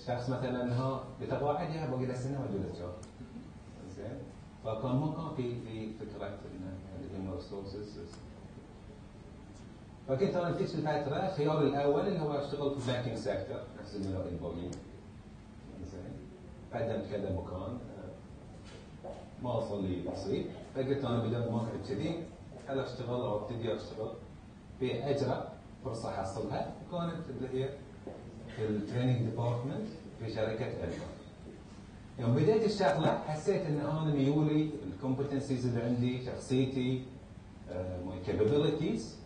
شخص مثلا ها بتقاعد يا باقي له سنه ودي له شهر. زين فكان ما كان في فكره ان الهيومن ريسورسز. فكنت انا في الفتره خياري الاول اللي هو اشتغل في البانكينج سيكتور نفس الملاك الباقيين. زين قدمت كذا مكان ما وصل لي نصيب، فقلت انا بدل ما اقعد كذي خل اشتغل او ابتدي اشتغل في اجرى فرصه احصلها، كانت اللي هي في التريننج ديبارتمنت في شركه الفا. يوم بديت الشغله حسيت ان انا ميولي الكومبتنسيز اللي عندي، شخصيتي، ماي كابابيلتيز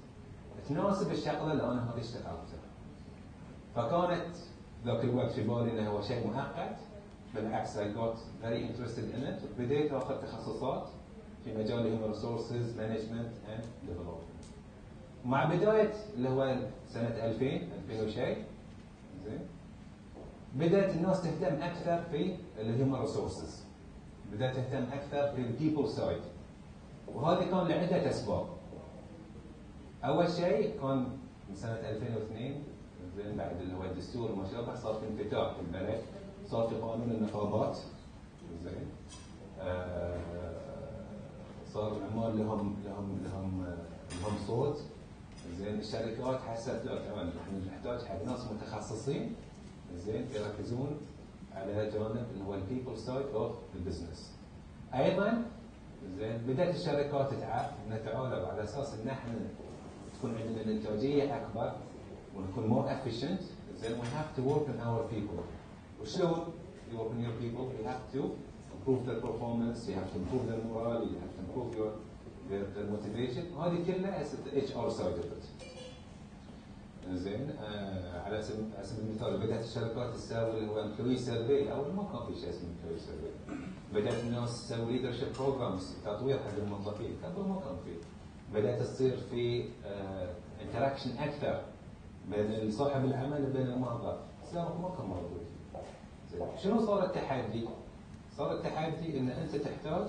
تناسب الشغله اللي انا هذه اشتغلتها. فكانت ذاك الوقت في بالي انه هو شيء معقد، بالعكس I got very interested in it. بديت اخذ تخصصات في مجال الهيومن ريسورسز مانجمنت اند ديفلوبمنت. مع بدايه اللي هو سنه 2000 وشيء زين بدات الناس تهتم اكثر في الهيومن ريسورسز، بدات تهتم اكثر في البيبل سايد، وهذه كان لعده اسباب. اول شيء كان من سنه 2002 زين بعد اللي هو الدستور وما شابه صار في انفتاح في البلد، صار في قانون النقابات زين صار العمال لهم صوت زين. الشركات حست لا تمام نحن نحتاج حق ناس متخصصين زين يركزون على جانب اللي هو البيبل سايد اوف البزنس. ايضا زين بدات الشركات تعرف نتعاون على اساس ان احنا تكون عندنا الانتاجيه اكبر ونكون more efficient زين we have to work on our people. وشلون you work on your people? You have to improve their performance, you have to improve their morale, you have to improve their motivation. هذه كلها HR side of it. زين على سبيل المثال بدات الشركات تسوي اللي هو employee survey، اول ما كان في شيء اسمه employee survey. بدات الناس تسوي leadership programs تطوير حق الموظفين، قبل ما كان في. بدات تصير في interaction اكثر بين صاحب العمل وبين الموظف، سابق ما كان موجود. شنو صار التحدي؟ صار التحدي ان انت تحتاج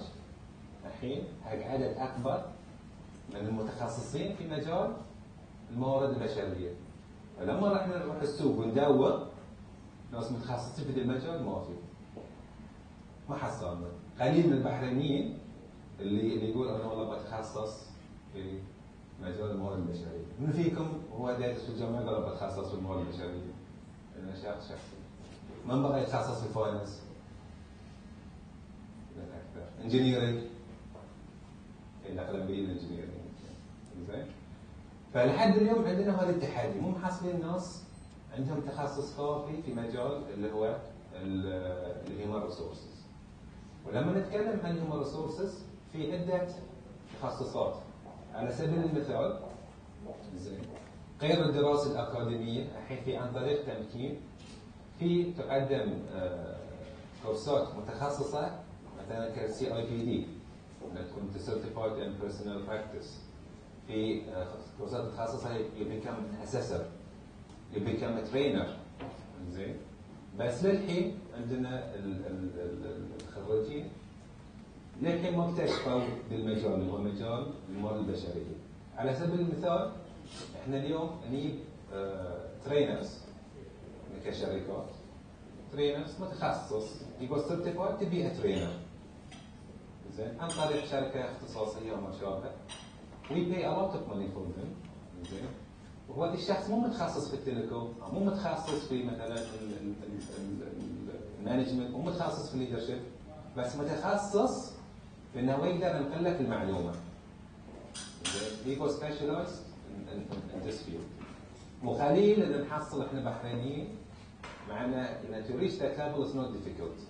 الحين حق عدد اكبر من المتخصصين في مجال الموارد البشريه. فلما رحنا نروح السوق وندور ناس متخصصين في المجال ما حصلنا. قليل من البحرينيين اللي يقول انا والله بتخصص في مجال الموارد البشريه. من فيكم هو دارس في الجامعه قال بتخصص في الموارد البشريه؟ انا شخصي من بغى يتخصص في الفاينانس؟ اكثر. انجينيرنج الاغلبيه الانجينيرنج. زين؟ فلحد اليوم عندنا هذا التحدي، مو محصلين ناس عندهم تخصص كافي في مجال اللي هو الهيومن ريسورسز. ولما نتكلم عن الهيومن ريسورسز في عده تخصصات. على سبيل المثال زين غير الدراسه الاكاديميه الحين في عن طريق تمكين في تقدم كورسات متخصصه مثلا كسي اي بي دي تكون سيرتيفايد ان بيرسونال براكتس. في كورسات متخصصه يو بيكم اسيسر يو بيكم ترينر. زين بس للحين عندنا الخريجين للحين ما اكتشفوا بالمجال اللي هو مجال الموارد البشريه. على سبيل المثال احنا اليوم نجيب ترينرز كشركات، ترينرز متخصص يقول سيرتيفايد تبيع ترينر زين عن طريق شركه اختصاصيه وما شابه. وي باي ا لوت اوف ماني فور ذم. زين وهذا الشخص مو متخصص في التليكوم، مو متخصص في مثلا المانجمنت، مو متخصص في الليدرشيب، بس متخصص في انه هو يقدر ينقل لك المعلومه. زين هو سبيشلايزد ان ذيس فيلد. وقليل ان نحصل احنا بحرينيين معنا ان تو ريتش ذات ليفل از نوت ديفيكولت.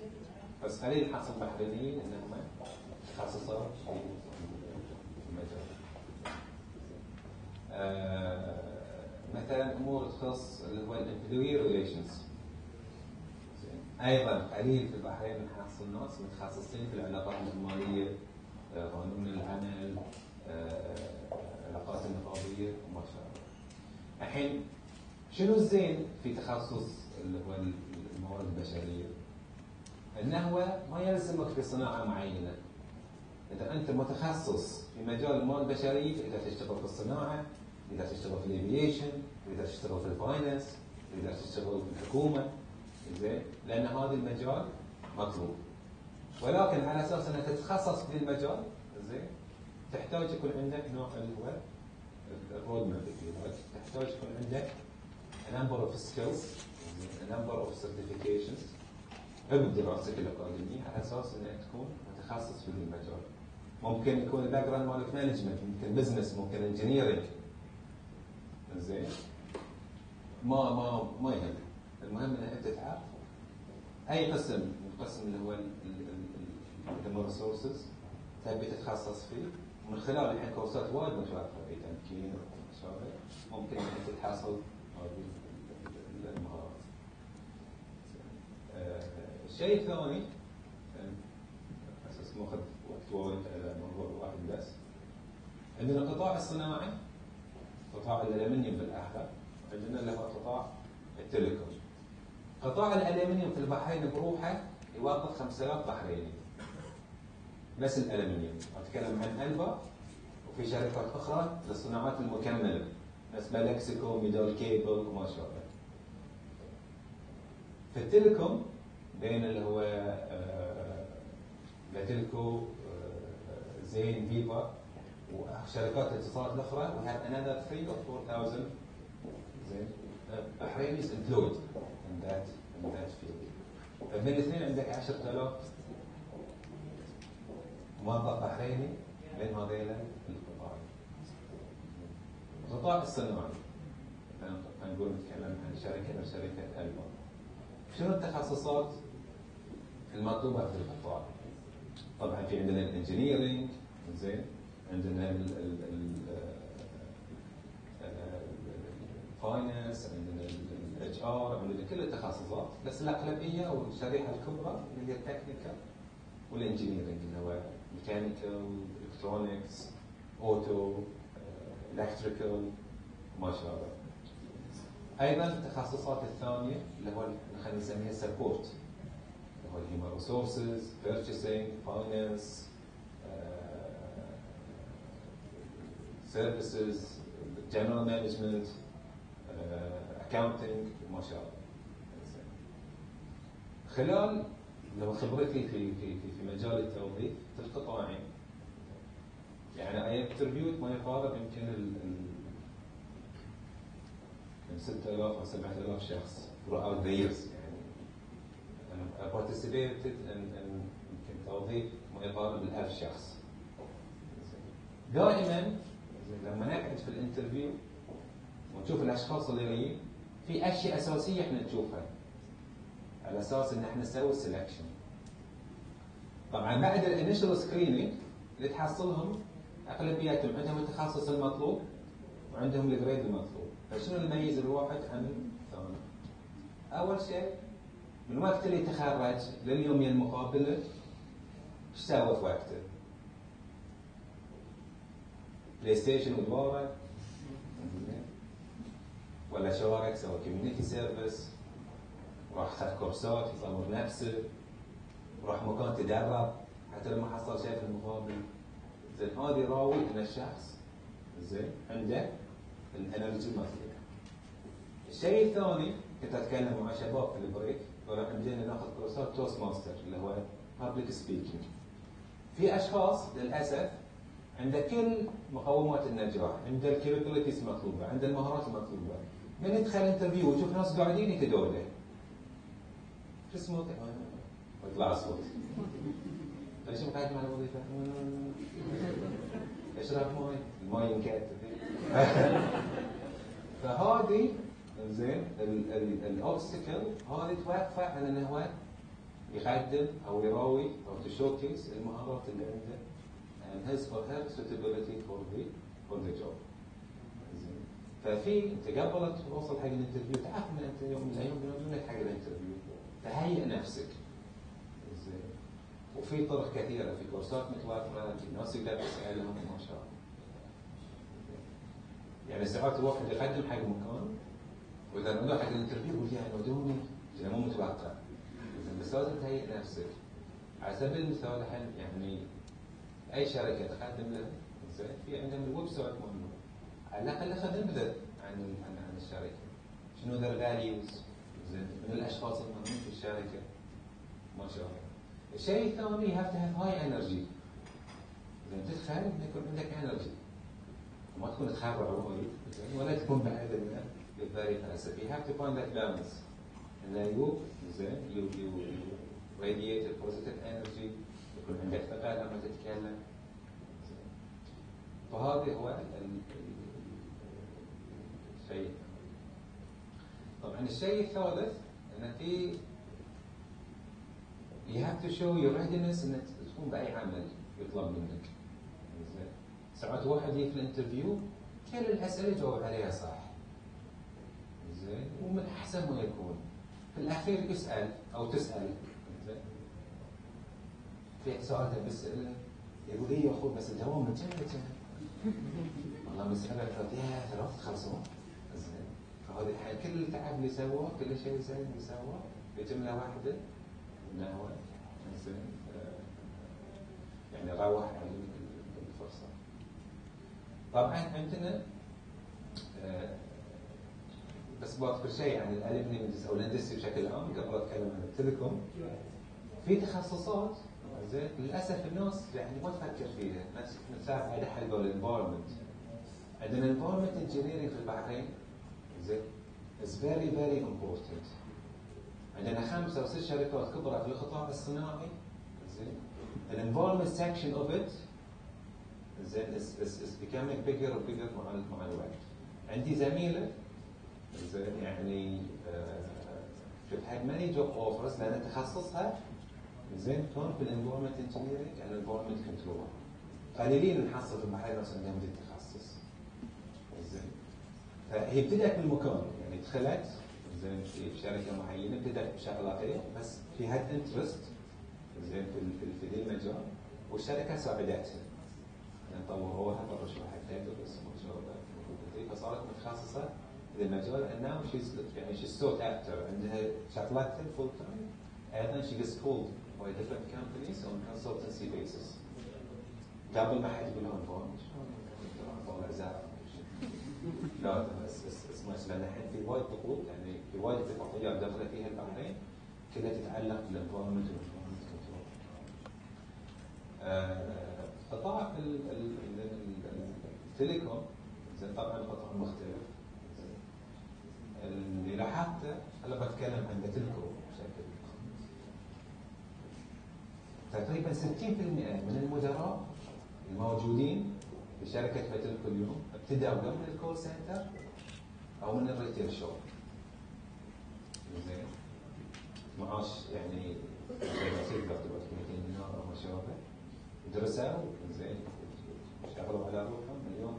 بس قليل نحصل بحرينيين انهم تخصصات في المجال. مثلا امور تخص اللي هو الامبلوي ريليشنز. ايضا قليل في البحرين نحصل ناس متخصصين في العلاقات الماليه، قانون العمل، العلاقات النقابيه وما شابه. الحين شنو الزين في تخصص اللي هو الموارد البشريه؟ انه هو ما يلزمك في صناعه معينه. اذا انت متخصص في مجال الموارد البشريه تقدر تشتغل في الصناعه، تقدر تشتغل في الافيشن، تقدر تشتغل في الفاينانس، تقدر تشتغل في الحكومه. زين لان هذا المجال مطلوب. ولكن على اساس انك تتخصص في المجال زين تحتاج يكون عندك نوع اللي هو الرود ماب. تحتاج يكون عندك a number of skills, a number of certifications بدراستك الأكاديمية على أساس إنك تكون متخصص في المجال. ممكن يكون الباك جراوند مالك مانجمنت، ممكن بزنس، ممكن انجينيرنج. زين ما يهم. المهم إن أنت تعرف أي قسم من القسم اللي هو الهيومن ريسورسز تبي تتخصص فيه. ومن خلال الحين كورسات وايد متوفرة في تمكين ومشابه ممكن أنت تحصل هذه المهارات. الشيء الثاني اساس ماخذ وقت وايد على موضوع واحد بس، عندنا القطاع الصناعي، قطاع الالمنيوم بالاحرى، عندنا اللي هو قطاع التليكوم. قطاع الالمنيوم في البحرين بروحه يوظف 5000 بحريني بس الالمنيوم. اتكلم عن البا وفي شركات اخرى للصناعات المكمله مثل باتلكو، ميدال كيبل وما شابه. في التليكوم بين اللي هو باتلكو، زين، فيفا وشركات الاتصالات الاخرى we have another 3,000 or 4,000 زين Bahraini's employed in that field. فمن الاثنين عندك 10,000 موظف بحريني بين هذيل القطاعين. القطاع الصناعي نقول نتكلم عن شركة ألبا. شنو التخصصات المطلوبة في القطاع؟ طبعا في عندنا الانجينيرنج، زين، عندنا الفاينانس، عندنا الاتش ار، عندنا كل التخصصات، بس الاغلبيه او الشريحه الكبرى اللي هي التكنيكال والانجينيرنج اللي هو ميكانيكال، الكترونكس، اوتو، الكتريكال وما شابه. ايضا التخصصات الثانيه اللي هو خلينا نسميها سبورت، اللي هو الهيومن ريسورسز، بيرتشيسنج، فاينانس، سيرفيسز، جنرال مانجمنت، اكاونتنج وما شابه. خلال لو خبرتي في مجال التوظيف في القطاعين، يعني اي انترفيوت ما يقارب يمكن من 6,000 أو 7,000 شخص throughout the years. يعني participated in يمكن توظيف ما يقارب ال1000 شخص. دائما لما نقعد في الانترفيو ونشوف الاشخاص اللي جايين في اشياء اساسيه احنا نشوفها على اساس ان احنا نسوي سelection. طبعا بعد الانيشال سكريننج اللي تحصلهم اغلبيتهم عندهم التخصص المطلوب وعندهم الجريد المطلوب. فشنو اللي يميز الواحد عن الثاني؟ اول شيء من وقت اللي تخرج لليوم المقابله ايش سوى في وقته؟ بلاي ستيشن ودواره ولا شارك سوى كوميونيتي سيرفيس، راح خذ كورسات يطور نفسه، راح مكان تدرب حتى لما حصل شيء في المقابل. زين هذا يراوي ان الشخص زين عنده الانرجي المطلوبه. الشيء الثاني كنت اتكلم مع شباب في البريك وراح بدينا ناخذ كورسات توست ماستر اللي هو بابليك سبيكينج. في اشخاص للاسف عنده كل مقومات النجاح، عنده الكابابيلتيز المطلوبه، عنده المهارات المطلوبه. من يدخل انترفيو ويشوف ناس قاعدين يكدوا له. شو اسمه؟ ويطلع صوت. ليش قاعد مع الوظيفه؟ اشرب ماي، الماي ينكتب. فهذه زين الاوبستكل هذه توقفه على انه هو يقدم او يراوي او تشوكيس المهارات اللي عنده and his or her suitability for the job. زين ففي انت قبل توصل حق الانترفيو تعرف ان انت يوم من الايام بينادون لك حق الانترفيو تهيئ نفسك. زين وفي طرق كثيره، في كورسات متوفره، في ناس يقدر تسالهم ما شاء الله. يعني ساعات الواحد يقدم حق مكان واذا نادوه حق الانترفيو يقول يعني نادوني انا مو متوقع. بس لازم تهيئ نفسك. على سبيل المثال الحين يعني اي شركه تقدم له زين في عندهم الويب سايت مهم. على الاقل خلينا نبدا عن الشركه. شنو ذا فاليوز زين من الاشخاص المهمين في الشركه ما شاء الله. الشيء الثاني you have to have high energy. زين تدخل انه يكون عندك انرجي. ما تكون تخرع وايد ولا تكون بعد very passive. You have to find that balance. And then you زين you radiate a positive energy. يكون عندك ثقة لما تتكلم. فهذا هو الشيء. طبعا الشيء الثالث ان في you have to show your readiness انك تقوم باي عمل يطلب منك. زين ساعات واحد يجي في الانترفيو كل الاسئله يجاوب عليها صح. زين ومن احسن ما يكون في الاخير يسال او تسال. زين في سؤال بسأله يقول لي يا اخوي بس الدوام متى؟ والله مسألة يا ثلاث خلصوا. زين فهذا الحين كل التعب اللي سواه كل شيء زين اللي سواه بجملة واحدة انه هو زين يعني روح على الفرصة. طبعا عندنا بس بذكر شيء عن الالمنيومز او الاندستري بشكل عام قبل اتكلم عن التليكوم. في تخصصات زين للاسف الناس يعني ما تفكر فيها. نتساعد على حل الانفايرمنت. عندنا انفايرمنت انجينيرنج في البحرين زين is very very important. عندنا 5 أو 6 شركات كبرى في القطاع الصناعي زين الانفايرمنت سكشن اوف ات زين is becoming bigger and bigger مع الوقت. عندي زميله زين يعني شفت حق ماني جوب اوفرز لان تخصصها زين كان في الانفايرمنت انجينيرنج and الانفايرمنت كنترول. قليلين نحصل في البحرين ناس عندهم ذي التخصص. زين فهي ابتدأت بالمكان يعني دخلت زين في شركه معينه ابتدأت بشغلتين بس في هاد انترست زين في ذي المجال والشركه ساعدتها يعني طوروها طوروا حتى تدرس ما شاء الله فصارت متخصصه في المجال and now she's sought after عندها شغلتها فول تايم ايضا she gets called by different companies on consultancy basis. قبل ما حد يقول لهم فون طلع زعف لا بس اسمع لان الحين في وايد ضغوط يعني في وايد اتفاقيات داخله فيها البحرين كلها تتعلق بالانفايرمنت والانفايرمنت كنترول. قطاع التليكوم زين طبعا قطاع مختلف. اللي لاحظته هلا بتكلم عن باتلكو بشكل تقريبا 60% من المدراء الموجودين في شركه باتلكو اليوم ابتدأوا من الكول سنتر او من الريتيل شوب. زين معاش يعني بسيط قبل 200 دينار او ما شابه، درسوا زين اشتغلوا على روحهم. اليوم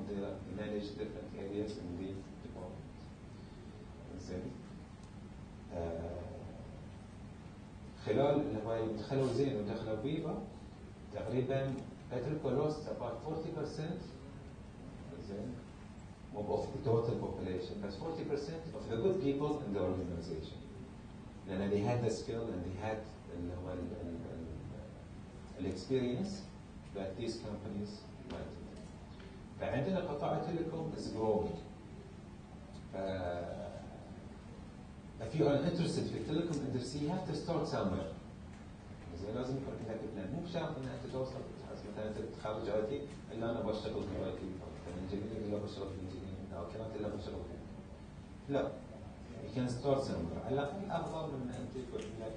manage different areas in the department. زين خلال اللي دخلوا زين ودخلوا فيفا تقريبا باتلكو lost about 40% زين of the total population, but 40% of the good people in the organization. لأن they had the skill and they had the experience that these companies wanted. فعندنا قطاع التليكوم is growing. If you are interested في التليكوم industry, you have to start somewhere. زين لازم يكون عندك بلان، مو بشرط ان انت توصل مثلا انت تخرج اي تي الا انا بشتغل في الاي تي، مثلا انجينير الا بشتغل في انجينير او كذا الا بشتغل في. لا، you can start somewhere. على الاقل افضل من ان انت يكون لك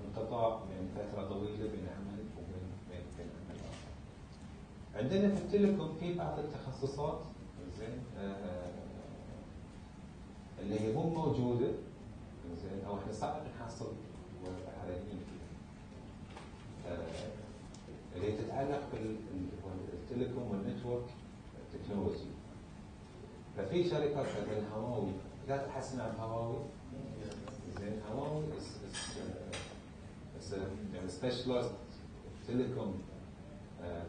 انقطاع بين فتره طويله بين عمل وبين عمل اخر. عندنا في التليكوم في بعض التخصصات زين اللي هي مو موجوده زين او احنا صعب نحصل حاليا فيها. اللي تتعلق بالتليكوم والنتورك تكنولوجي. ففي شركات مثل هواوي، لا تحسن عن هواوي. زين هواوي is a specialized telecom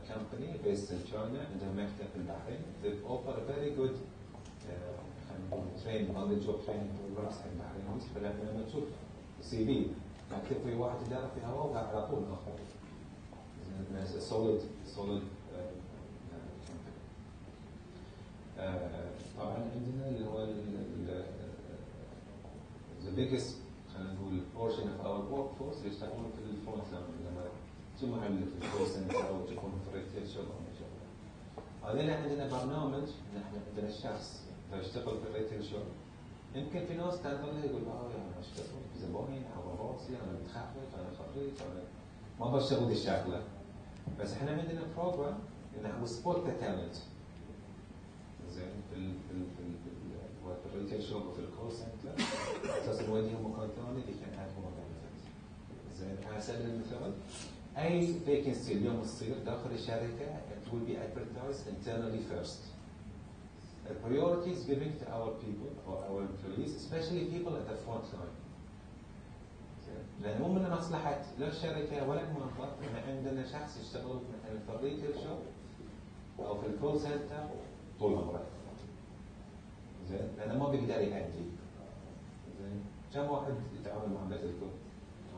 company based in China عندها مكتب في البحرين. They offer a very good training on the job training programs في البحرين. فلما لما تشوف السي في مكتب في واحد يدرب في هواوي على طول ناخذ. It's a solid company. طبعا عندنا اللي هو the biggest خلينا نقول portion of our workforce اللي يشتغلون في الفرونت لاين، لما تجمع اللي في الكول سنتر او تكون في الريتيل شوب او ما شابه. هذول عندنا برنامج نحن عندنا الشخص لو يشتغل في الريتيل شوب يمكن في ناس تنظر له يقول انا اشتغل زباين او راسي انا متخرج انا خريج انا ما بشتغل دي الشغله. بس احنا عندنا بروجرام انه سبوت ذا تالنت زين في الريتيل شوب وفي الكول سنتر اساس نوديهم مكان ثاني اللي كان اد مور بنفيت. زين على سبيل المثال اي فيكنسي اليوم تصير داخل الشركه it will be advertised internally first. The priority is given to our people or our employees, especially people at the front line. لأن مو من مصلحة لا الشركة ولا الموظف إن عندنا شخص يشتغل مثلا في الريتيل شوب أو في الكول سنتر طول عمره. زين لأنه ما بيقدر يأدي. زين كم واحد يتعامل مع باتلكو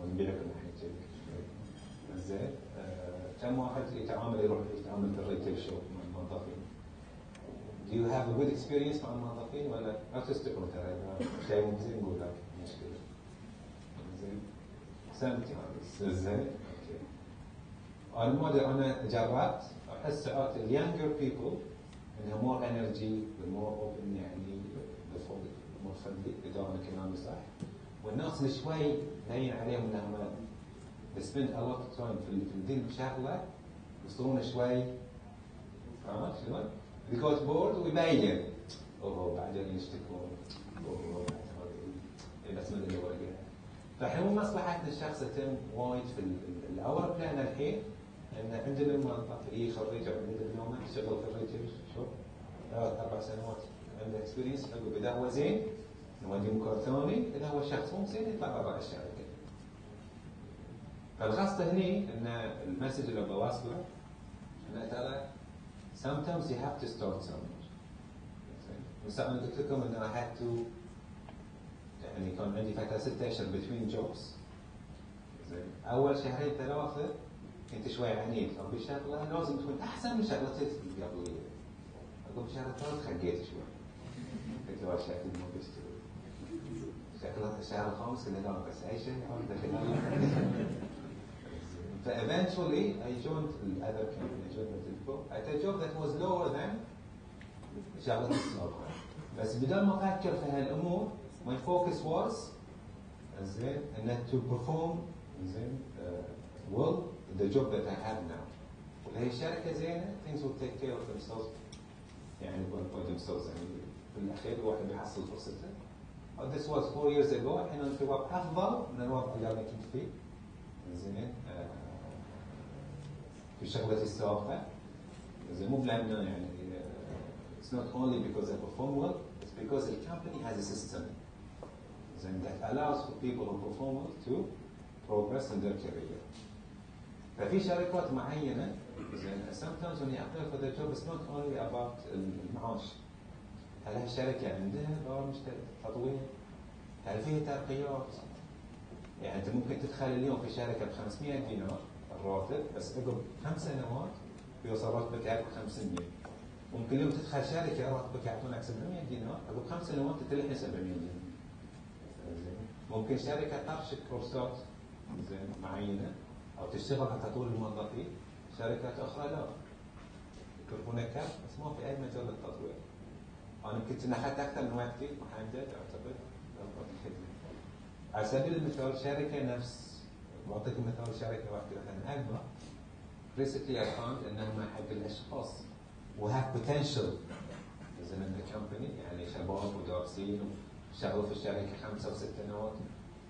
أو نبيع لكم الحين كذي. زين كم واحد يروح يتعامل في الريتيل شوب مع الموظفين. Do you have a good experience مع الموظفين ولا ما تستقبل ترى شيء مو زين نقول لك مشكلة. زين زين الموديل انا جربت احس ساعات اليانجر بيبل انها مور انرجي مور اوبن يعني مور فريندلي اذا انا كلامي صح، والناس اللي شوي باين عليهم انهم spend a lot of time في ذي الشغله يصيرون شوي عرفت شلون؟ بيكوت بورد ويبين بعدين يشتكون بس ما ادري ولا فاحنا مو مصلحتنا الشخص يتم وايد في الاول بلان الحين ان عندنا موظف يخرج او عنده دبلومه يشتغل في الريتيل شوب 3-4 سنوات عنده اكسبيرينس حلو. اذا هو زين نودي مكان ثاني، اذا هو شخص مو زين يطلع برا الشركه. فالقصد هني ان المسج اللي بوصله ان ترى sometimes you have to start somewhere. مثلا انا قلت لكم ان I had to يعني كان عندي فترة 6 أشهر between jobs. زين أول 2-3 كنت شوي عنيد، أو بشغلة لازم تكون أحسن من شغلتي القبلية. أقول بشهر الثالث خقيت شوي. قلت له شكلي ما بيشتغل. شغلة الشهر الخامس اللي لا بس أي شيء أنا دخل. فeventually I joined the other company, I joined BATELCO at a job that was lower than شغلتي السابقة. بس بدل ما أفكر في هالأمور my focus was زين ان to perform زين well the job that I have now. وإذا هي الشركة زينة things will take care of themselves يعني for themselves يعني في الأخير الواحد بيحصل فرصته. This was 4 years ago. الحين أنا في وضع أفضل من الوضع اللي أنا كنت فيه. زين في شغلتي السابقة. زين مو لأنه يعني it's not only because I perform well, it's because the company has a system that allows for people who perform well to progress in their career. ففي شركات معينة sometimes when you apply for the job it's not only about المعاش. هل هالشركة عندها برامج تطوير؟ هل فيها ترقيات؟ يعني أنت ممكن تدخل اليوم في شركة ب$500 الراتب بس عقب 5 سنوات بيوصل راتبك يعطيك 500. ممكن اليوم تدخل شركة راتبك يعطونك $700 عقب 5 سنوات تلحق $700. ممكن شركة ترشد كورسات زين معينة أو تشتغل على تطوير الموظفين. شركات أخرى لا يكرهونك بس ما في أي مجال للتطوير. أنا كنت أخذت أكثر من وقتي محدد أعتقد على سبيل المثال شركة نفس بعطيك مثال شركة واحدة مثلا أجمع recently I found أنهم حق الأشخاص و have potential زين من الكمباني يعني شباب ودارسين وشغلوا في الشركة 5 أو 6 سنوات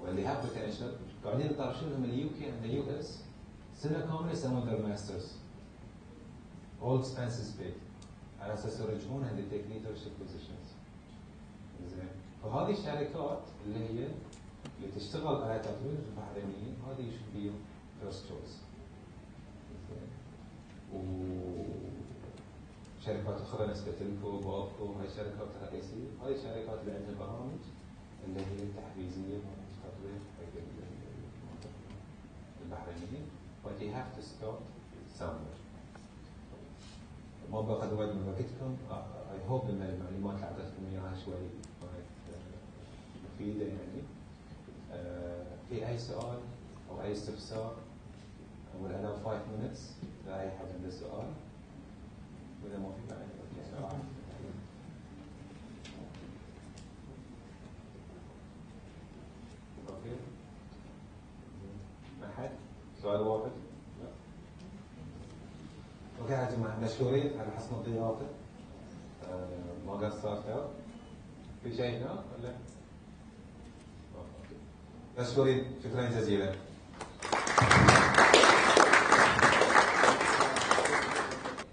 واللي have potential قاعدين يطرشون لهم اليو كي and the US سنة كاملة يسوون their masters all expenses paid على أساس يرجعون and they take leadership positions. زين فهذه الشركات اللي تشتغل على تطوير البحرينيين هذه should be your first choice. وشركات أخرى مثل تيلكو باتلكو هاي الشركات الرئيسية هاي الشركات اللي عندها برامج اللي هي التحفيزية تطوير البحرينيين but you have to start somewhere. ما باخذ وقت من وقتكم. I hope إن المعلومات اللي أعطيتكم إياها شوي مفيدة يعني. في أي سؤال أو أي استفسار I will allow 5 minutes لأي حد عنده سؤال. وإذا ما في بعد سؤال. أوكي. ما حد؟ سؤال واحد؟ لا. أوكي يا جماعة مشكورين على حسن الضيافة. ما قصرتوا. في شيء هنا ولا؟ مشكورين شكرا جزيلا.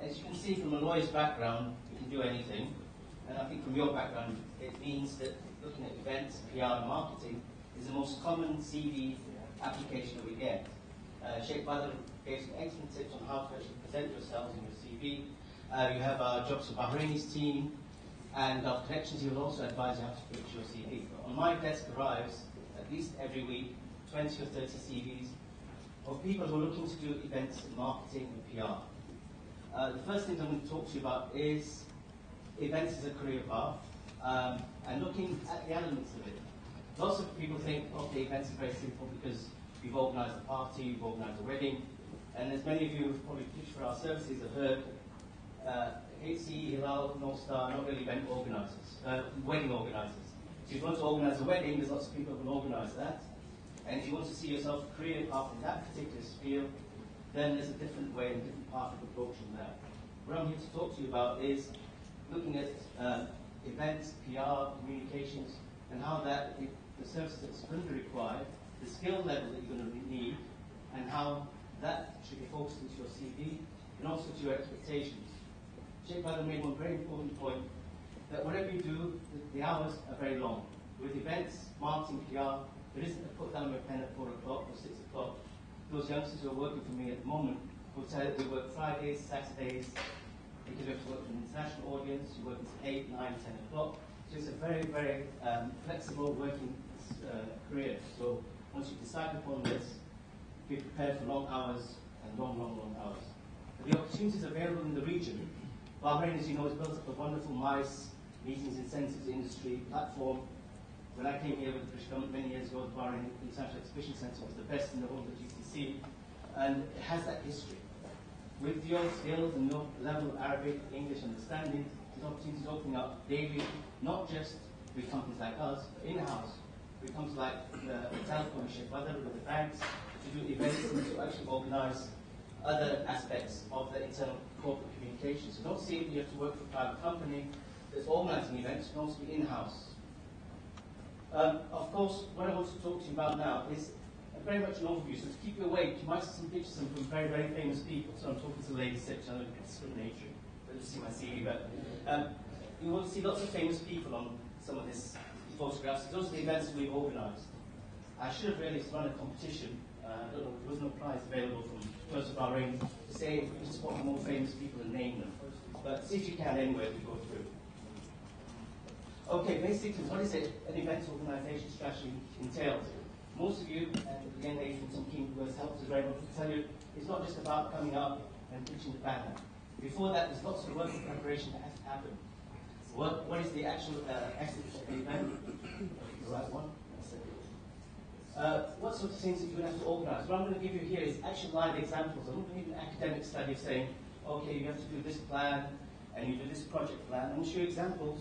As you can see from a lawyer's background, you can do anything. And I think from your background, it means that looking at events, PR and marketing is the most common CV application that we get. Shaikh gave some excellent tips on how to actually present yourselves in your CV. You have our Jobs for Bahrain's team, and our connections, he will also advise you how to fix your CV. On my desk arrives at least every week 20 or 30 CVs of people who are looking to do events, marketing and PR. The first thing I'm going to talk to you about is events as a career path and looking at the elements of it. Lots of people think, okay, events are very simple because you've organised a party, you've organised a wedding, and as many of you who've probably pitched for our services have heard, HCE, Hilal, North Star, not really event organisers, wedding organisers. So if you want to organise a wedding, there's lots of people who can organise that. And if you want to see yourself a career path in that particular sphere, then there's a different way and a different path of approaching that. What I'm here to talk to you about is looking at events, PR, communications, and how that, the services that's going to be required, the skill level that you're going to need, and how that should be focused into your CV, and also to your expectations. Shaikh made one very important point, that whatever you do, the hours are very long. With events, marketing, PR, there isn't a put down of a pen at 4 o'clock or 6 o'clock. Those youngsters who are working for me at the moment will tell you they work Fridays, Saturdays, because you have to work for an international audience, you work until 8, 9, 10 o'clock. So it's a very, very flexible working career. So once you decide upon this, be prepared for long hours and long hours. But the opportunities available in the region, Bahrain, as you know, has built up a wonderful MICE, meetings, incentives, industry platform. When I came here with the British government many years ago, the Bahrain International Exhibition Centre was the best in the whole of the GCC, and it has that history. With your skills and your level of Arabic, English understanding, there's opportunities opening up daily, not just with companies like us, but in-house, with companies like BATELCO and Shaikh with the banks, to do events and to actually organise other aspects of the internal corporate communication. So don't see it you have to work for a private company that's organising events, you can also be in-house. Of course, what I want to talk to you about now is very much an overview. So to keep you awake, you might see some pictures from very, very famous people. So I'm talking to the ladies section, I don't know if it's discriminatory, but you'll see my CV. But you will see lots of famous people on some of these photographs. Those are the events that we've organised. I should have really run a competition. I don't know, there was no prize available from Close of Bahrain to say if we could spot the more famous people and name them. But see if you can anyway as we go through. Okay, basically, what is it an event organisation strategy entails? Most of you, and again, Adrian, some keen who has helped us very much to tell you, it's not just about coming up and pitching the banner. Before that, there's lots of work and preparation that has to happen. What is the actual essence of the event? The right one? What sort of things that you have to organise? What I'm going to give you here is actual live examples. I'm not going to give an academic study of saying, okay, you have to do this plan, and you do this project plan. I'm going to show you examples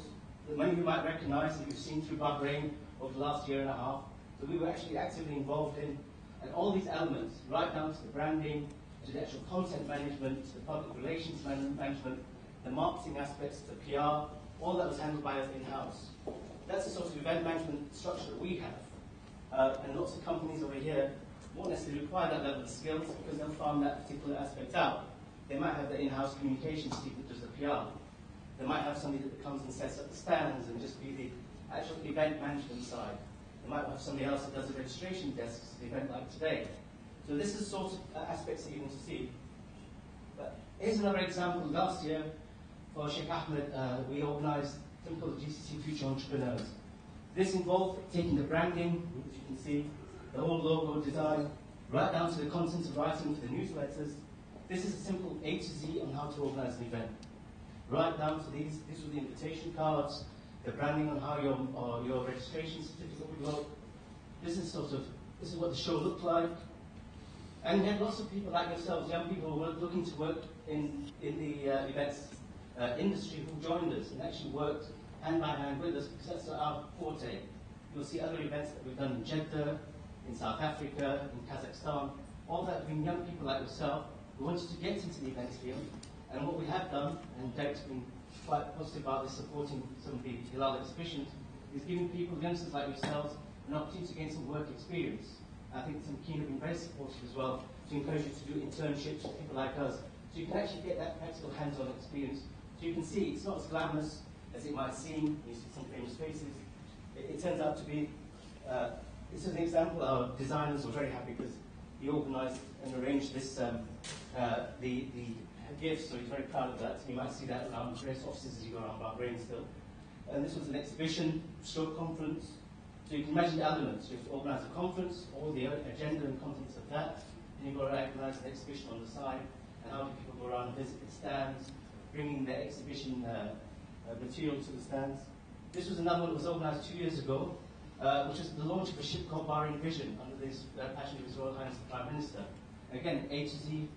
that many of you might recognise that you've seen through Bahrain over the last year and a half, that we were actually actively involved in. And all these elements, right down to the branding, to the actual content management, to the public relations management, the marketing aspects, the PR, all that was handled by us in-house. That's the sort of event management structure that we have. And lots of companies over here won't necessarily require that level of skills because they'll farm that particular aspect out. They might have the in-house communications team that does the PR. They might have somebody that comes and sets up the stands and just be the actual event management side. They might have somebody else that does the registration desks, the event like today. So this is the sort of aspects that you want to see. But here's another example. Last year, for Shaikh Ahmed, we organised something called the GCC Future Entrepreneurs. This involved taking the branding, which you can see, the whole logo design, right down to the content of writing for the newsletters. This is a simple A to Z on how to organise an event. Right down to these were the invitation cards, the branding on how your registration certificate would look. This is what the show looked like. And we had lots of people like yourselves, young people who were looking to work in the events industry who joined us and actually worked hand by hand with us because that's our forte. You'll see other events that we've done in Jeddah, in South Africa, in Kazakhstan. All that have been young people like yourself who wanted to get into the events field. And what we have done, and Derek's been quite positive about this, supporting some of the Hilal exhibitions, is giving people, youngsters like yourselves, an opportunity to gain some work experience. I think some keen have been very supportive as well to encourage you to do internships with people like us, so you can actually get that practical hands-on experience. So you can see it's not as glamorous as it might seem. You see some famous faces. It turns out to be, this is an example. Our designers were very happy because he organised and arranged this, the gifts, so he's very proud of that. You might see that around various offices as you go around Bahrain still. And this was an exhibition, stroke conference. So you can imagine the elements. You have to organise a conference, all the agenda and contents of that. Then you've got to organise an exhibition on the side. And how do people go around and visit the stands, bringing their exhibition material to the stands. This was another one that was organised 2 years ago, which is the launch of a ship called Bahrain Vision under this passion of His Royal Highness the Prime Minister. Again, A to Z,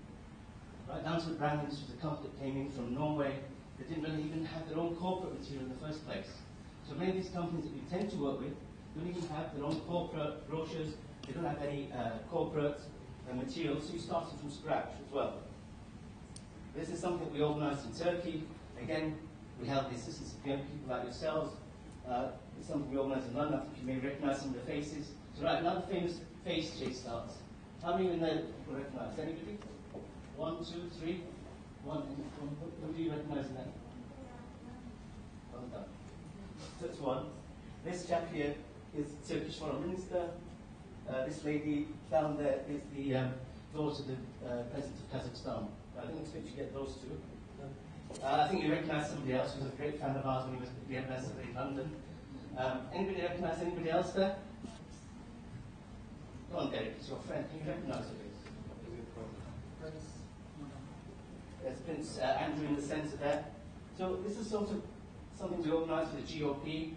right down to the branding. This was a company that came in from Norway that didn't really even have their own corporate material in the first place. So many of these companies that we tend to work with don't even have their own corporate brochures, they don't have any corporate material, so you're starting from scratch as well. This is something we organised in Turkey. Again, we have the assistance of young people like yourselves. It's something we organised in London. I think you may recognise some of the faces. So right, another famous face chase starts. How many in there people recognise? Anybody? 1, 2, 3. Who do you recognise in that? Well done. That's one. This chap here is Turkish Foreign Minister. This lady down there is the daughter of the President of Kazakhstan. I didn't expect you to get those two. I think you recognise somebody else who was a great fan of ours when he was the ambassador in London. Anybody recognise anybody else there? Go on, Derek, it's your friend. Can you recognise who it is? There's Prince Andrew in the centre there. So this is sort of something we organised for the GOP,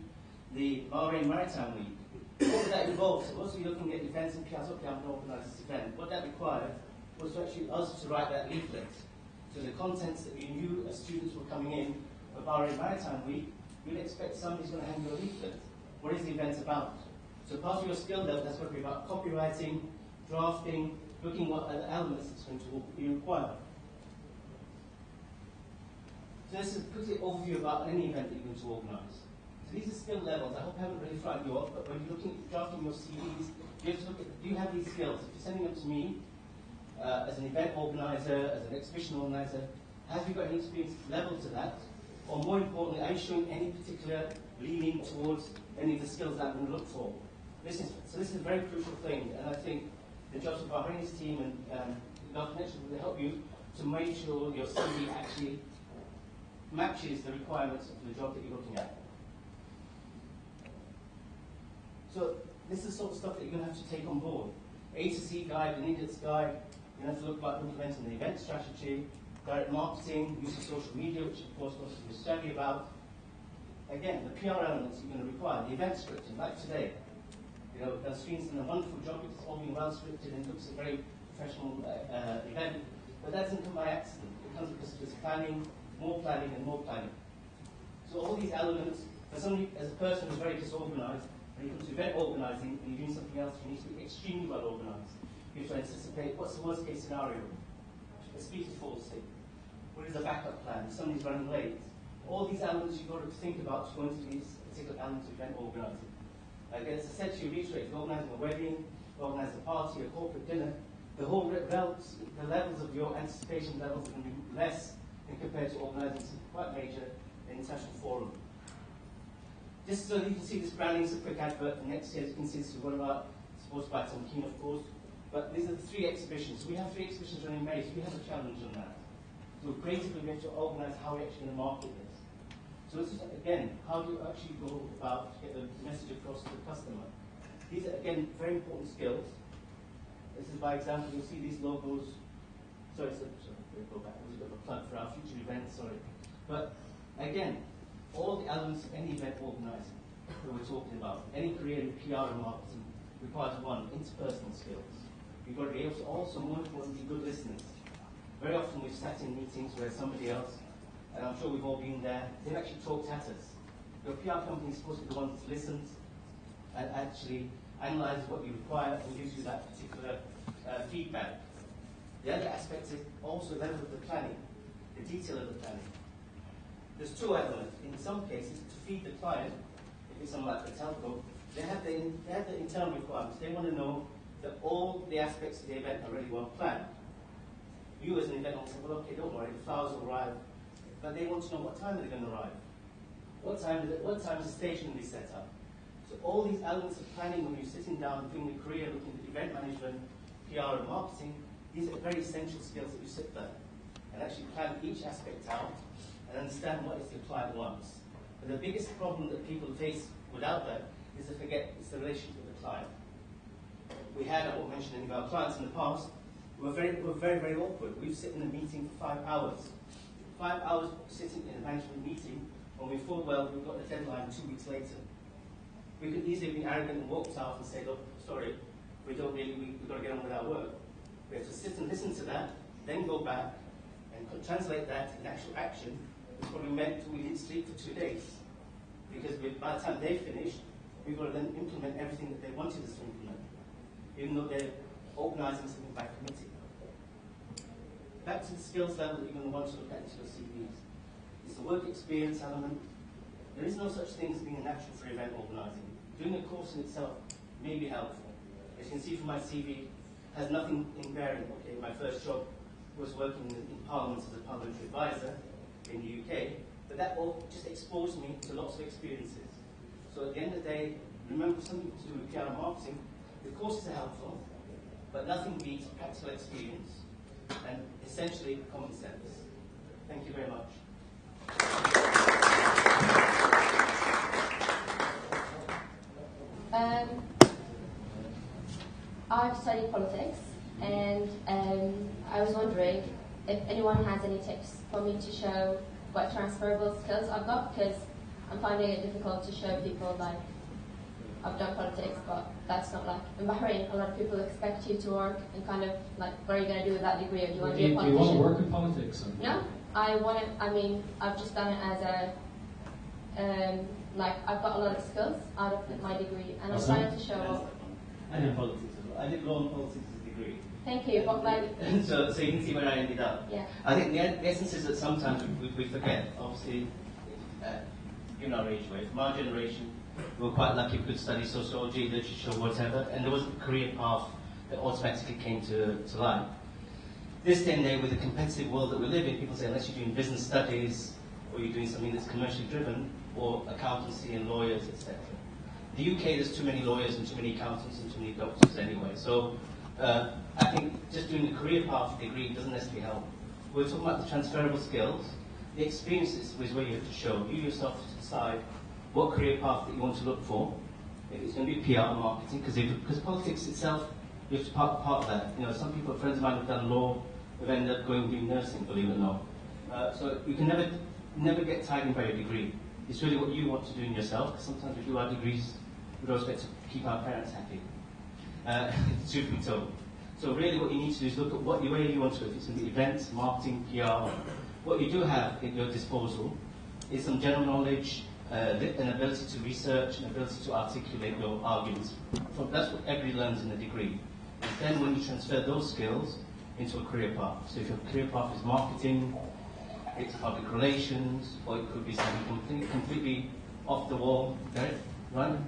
the Bahrain Maritime Week. What did that involve? So also you're looking at events and PRs. Okay, I'm going to organise this event. What that required was for actually us to write that leaflet. So the contents that we knew as students were coming in for Bahrain Maritime Week, you'd expect somebody's going to hand you a leaflet. What is the event about? So part of your skill level, that's going to be about copywriting, drafting, looking what other elements it's going to be required. So this is a quick overview about any event that you're going to organise. So these are skill levels. I hope I haven't really frightened you off, but when you're looking at drafting your CVs, you have to look at, do you have these skills? If you're sending them to me, as an event organizer, as an exhibition organizer, have you got any experience level to that? Or more importantly, are you showing any particular leaning towards any of the skills that I'm going to look for? This is a very crucial thing, and I think the jobs of Bahrain's team and Gulf Connection will help you to make sure your CV actually matches the requirements of the job that you're looking at. So this is the sort of stuff that you're going to have to take on board. A to Z guide, an idiot's guide. You're going to have to look about implementing the event strategy, direct marketing, use of social media, which of course most of you study about. Again, the PR elements you're going to require, the event scripting, like today. You know, the screen's done a wonderful job, it's all been well scripted and looks a very professional event. But that doesn't come by accident. It comes because there's planning, more planning, and more planning. So all these elements, for somebody, as a person who's very disorganized, when it comes to event organizing and you're doing something else, you need to be extremely well organized. You have to anticipate what's the worst case scenario. A speed falls in. What is the backup plan? If somebody's running late. All these elements you've got to think about to go into these particular elements of event organizing. Again, as I said to you, reiterate, you're organizing a wedding, organizing a party, a corporate dinner, the levels of your anticipation levels are going to be less than compared to organizing some quite major international forum. Just so that you can see this branding is a quick advert for next year. As you can see, this is one of our, supported by Tom Keane, of course. But these are the 3 exhibitions. So we have 3 exhibitions running in May, so we have a challenge on that. So creatively, we have to organize how we're actually going to market this. So this is, again, how do you actually go about to get the message across to the customer? These are, again, very important skills. This is, by example, you'll see these logos. Sorry, go back. It was a bit of a plug for our future events, sorry. But, again, all the elements of any event organizing that we're talking about, any career in PR and marketing, requires one, interpersonal skills. You've got to be able to also, more importantly, be good listeners. Very often we've sat in meetings where somebody else, and I'm sure we've all been there, they've actually talked at us. Your PR company is supposed to be the one that listens and actually analyzes what you require and gives you that particular feedback. The other aspect is also the level of the planning, the detail of the planning. There's 2 elements. In some cases, to feed the client, if it's something like BATELCO, they have the internal requirements. They want to know that all the aspects of the event are really well planned. You as an event will say, well, okay, don't worry, the flowers will arrive. But they want to know what time they're going to arrive. What time is the stage going to be set up? So all these elements of planning, when you're sitting down doing a career, looking at event management, PR and marketing, these are very essential skills that you sit there and actually plan each aspect out and understand what is the client wants. But the biggest problem that people face without that is they forget it's the relationship with the client. We had, I won't mention any of our clients in the past, who were very, very awkward. We've sit in a meeting for 5 hours. 5 hours sitting in a management meeting when we thought, well, we've got a deadline 2 weeks later. We could easily be arrogant and walked out and say, look, sorry, we've got to get on with our work. We have to sit and listen to that, then go back and translate that in actual action, which probably meant we didn't sleep for 2 days. Because by the time they finished, we've got to then implement everything that they wanted us to implement, even though they're organising something by committee. Back to the skills level that you're going to want to look at into your CVs. It's the work experience element. There is no such thing as being a natural for event organising. Doing a course in itself may be helpful. As you can see from my CV, has nothing in bearing. Okay, my first job was working in Parliament as a parliamentary advisor in the UK, but that all just exposed me to lots of experiences. So at the end of the day, remember something to do with PR and marketing. The courses are helpful, but nothing beats practical experience and essentially common sense. Thank you very much.
I've studied politics, and I was wondering if anyone has any tips for me to show what transferable skills I've got, because I'm finding it difficult to show people like I've done politics, but that's not like in Bahrain. A lot of people expect you to work and kind of like, what are you going to do with that degree? Or do you want to be a politician?
Do you want to work in politics? Or?
No, I want to. I mean, I've just done it as a like I've got a lot of skills out of my degree, and I'm trying to show.
I did politics as well. I did law and politics as a degree.
Thank you. But my,
so you can see where I ended up.
yeah.
I think the essence is that sometimes we forget, obviously, given our age weight, from our generation, we were quite lucky we could study sociology, literature, whatever, and there wasn't a career path that automatically came to light. This day and day, with the competitive world that we live in, people say unless you're doing business studies, or you're doing something that's commercially driven, or accountancy and lawyers, etc. The UK, there's too many lawyers and too many accountants and too many doctors anyway. So I think just doing a career path degree doesn't necessarily help. We're talking about the transferable skills. The experiences is where you have to show. You yourself to decide what career path that you want to look for. If it's going to be PR marketing, because politics itself, you have to part of that. You know, some people, friends of mine have done law, have ended up going and doing nursing, believe it or not. So you can never get tied in by a degree. It's really what you want to do in yourself, because sometimes we do our degrees with respect to keep our parents happy. Truth be told. So really what you need to do is look at where you want to go. If it's going to be events, marketing, PR, what you do have at your disposal is some general knowledge, an ability to research, an ability to articulate your arguments. So that's what everybody learns in a degree. And then when you transfer those skills into a career path. So if your career path is marketing, it's public relations, or it could be something completely off the wall, right?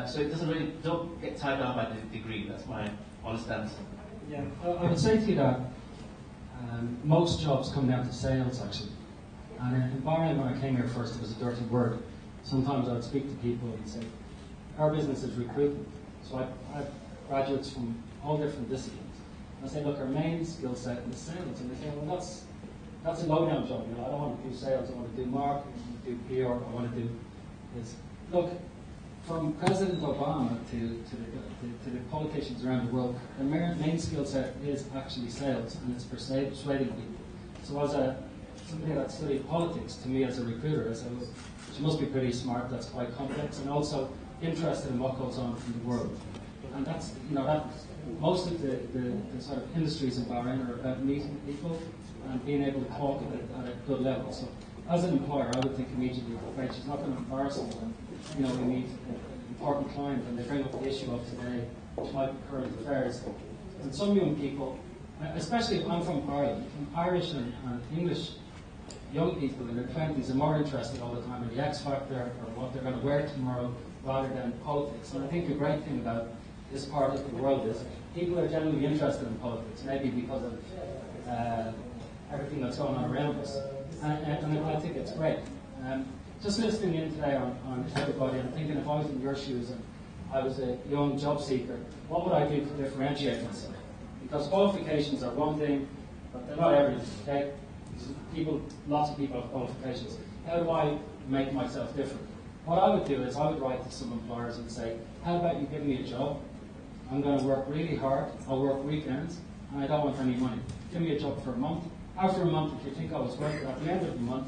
So it doesn't really, don't get tied down by the degree. That's my honest answer.
Yeah, I would say to you that most jobs come down to sales, actually. And in Bahrain, when I came here first, it was a dirty word. Sometimes I would speak to people and say, our business is recruitment. So I have graduates from all different disciplines. I say, look, our main skill set is sales. And they say, well, that's a low-down job. You know, I don't want to do sales. I want to do marketing. I want to do PR. I want to do this. Look, from President Obama to the politicians around the world, their main skill set is actually sales, and it's persuading people. So as somebody that studied politics, to me as a recruiter, I said, well, she must be pretty smart. That's quite complex, and also interested in what goes on in the world. And that's, you know, that most of the sort of industries in Bahrain are about meeting people and being able to talk at a good level. So as an employer, I would think immediately, right, she's not going to embarrass them when, you know, we meet an important client and they bring up the issue of today, which might be current affairs. And some young people, especially if I'm from Ireland, Irish and English young people in their 20s are more interested all the time in the X Factor or what they're going to wear tomorrow rather than politics. And I think the great thing about this part of the world is people are generally interested in politics, maybe because of everything that's going on around us. And I think it's great. Just listening in today on everybody, I'm thinking if I was in your shoes and I was a young job seeker, what would I do to differentiate myself? Because qualifications are one thing, but they're not everything, okay? Lots of people have qualifications. How do I make myself different? What I would do is I would write to some employers and say, how about you give me a job? I'm going to work really hard, I'll work weekends, and I don't want any money. Give me a job for a month. After a month, if you think I was worth it, at the end of the month,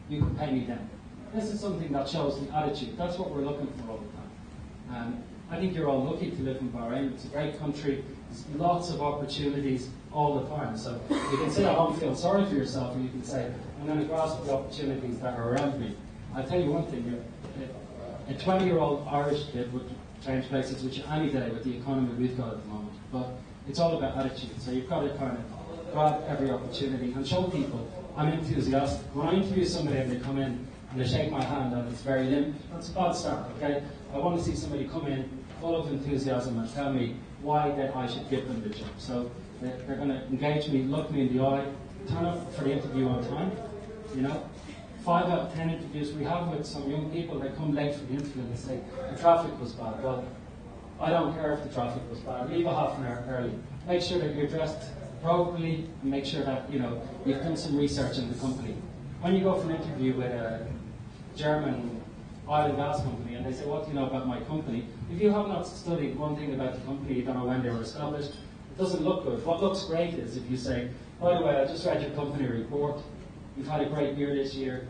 you can pay me down. This is something that shows the attitude. That's what we're looking for all the time. I think you're all lucky to live in Bahrain. It's a great country. There's lots of opportunities all the time. So you can sit at home and feel sorry for yourself, and you can say, I'm going to grasp the opportunities that are around me. I'll tell you one thing. A 20-year-old Irish kid would change places with you any day with the economy we've got at the moment. But it's all about attitude. So you've got to kind of grab every opportunity and show people I'm enthusiastic. When I interview somebody and they come in and they shake my hand and it's very limp, that's a bad start, okay? I want to see somebody come in full of enthusiasm and tell me why that I should give them the job. So they're going to engage me, look me in the eye, turn up for the interview on time, you know? 5 out of 10 interviews we have with some young people, they come late for the interview and they say, the traffic was bad. Well, I don't care if the traffic was bad. Leave a half an hour early. Make sure that you're dressed appropriately and make sure that, you know, you've done some research in the company. When you go for an interview with a German oil and gas company and they say, what do you know about my company? If you have not studied one thing about the company, you don't know when they were established, it doesn't look good. What looks great is if you say, by the way, I just read your company report, you've had a great year this year,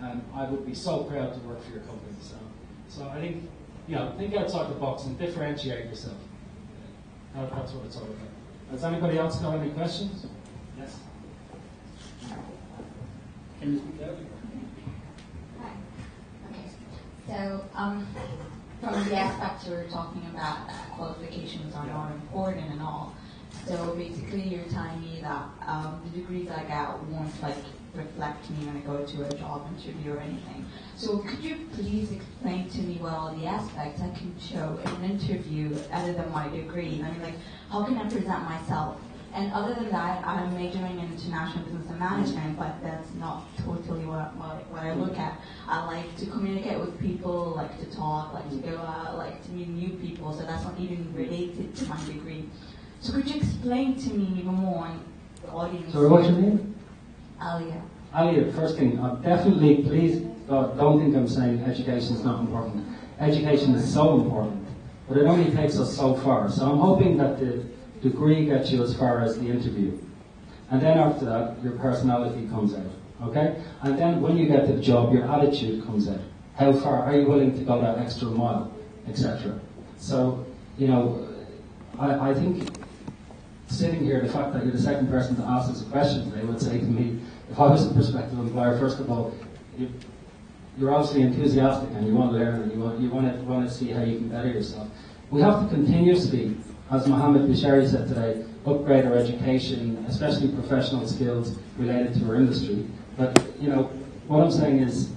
and I would be so proud to work for your company. So I think, you know, think outside the box and differentiate yourself. That's what it's all about. Has anybody else got any questions? Yes? Can you speak out?
Hi. Okay. So, from the aspect you were talking about, qualifications are more important and all.
So basically, you're telling me that the degrees I get won't like reflect me when I go to a job interview or anything. So could you please explain to me what all the aspects I can show in an interview other than my degree? I mean, like, how can I present myself? And other than that, I'm majoring in international business and management, but that's not totally what I look at. I like to communicate with people, like to talk, like to go out, like to meet new people, so that's not even related to my degree. So could you explain to me even more on the audience?
Sorry, what's your name?
Alia.
Alia, first thing, definitely, please, don't think I'm saying education is not important. Education is so important, but it only takes us so far. So I'm hoping that the degree gets you as far as the interview. And then after that, your personality comes out, okay? And then when you get the job, your attitude comes out. How far are you willing to go that extra mile, etc. So, you know, I think sitting here, the fact that you're the second person to ask us a question today would say to me, if I was a prospective employer, first of all, you're obviously enthusiastic and you want to learn and you want to see how you can better yourself. We have to continuously, as Mohamed Bushehri said today, upgrade our education, especially professional skills related to our industry. But, you know, what I'm saying is,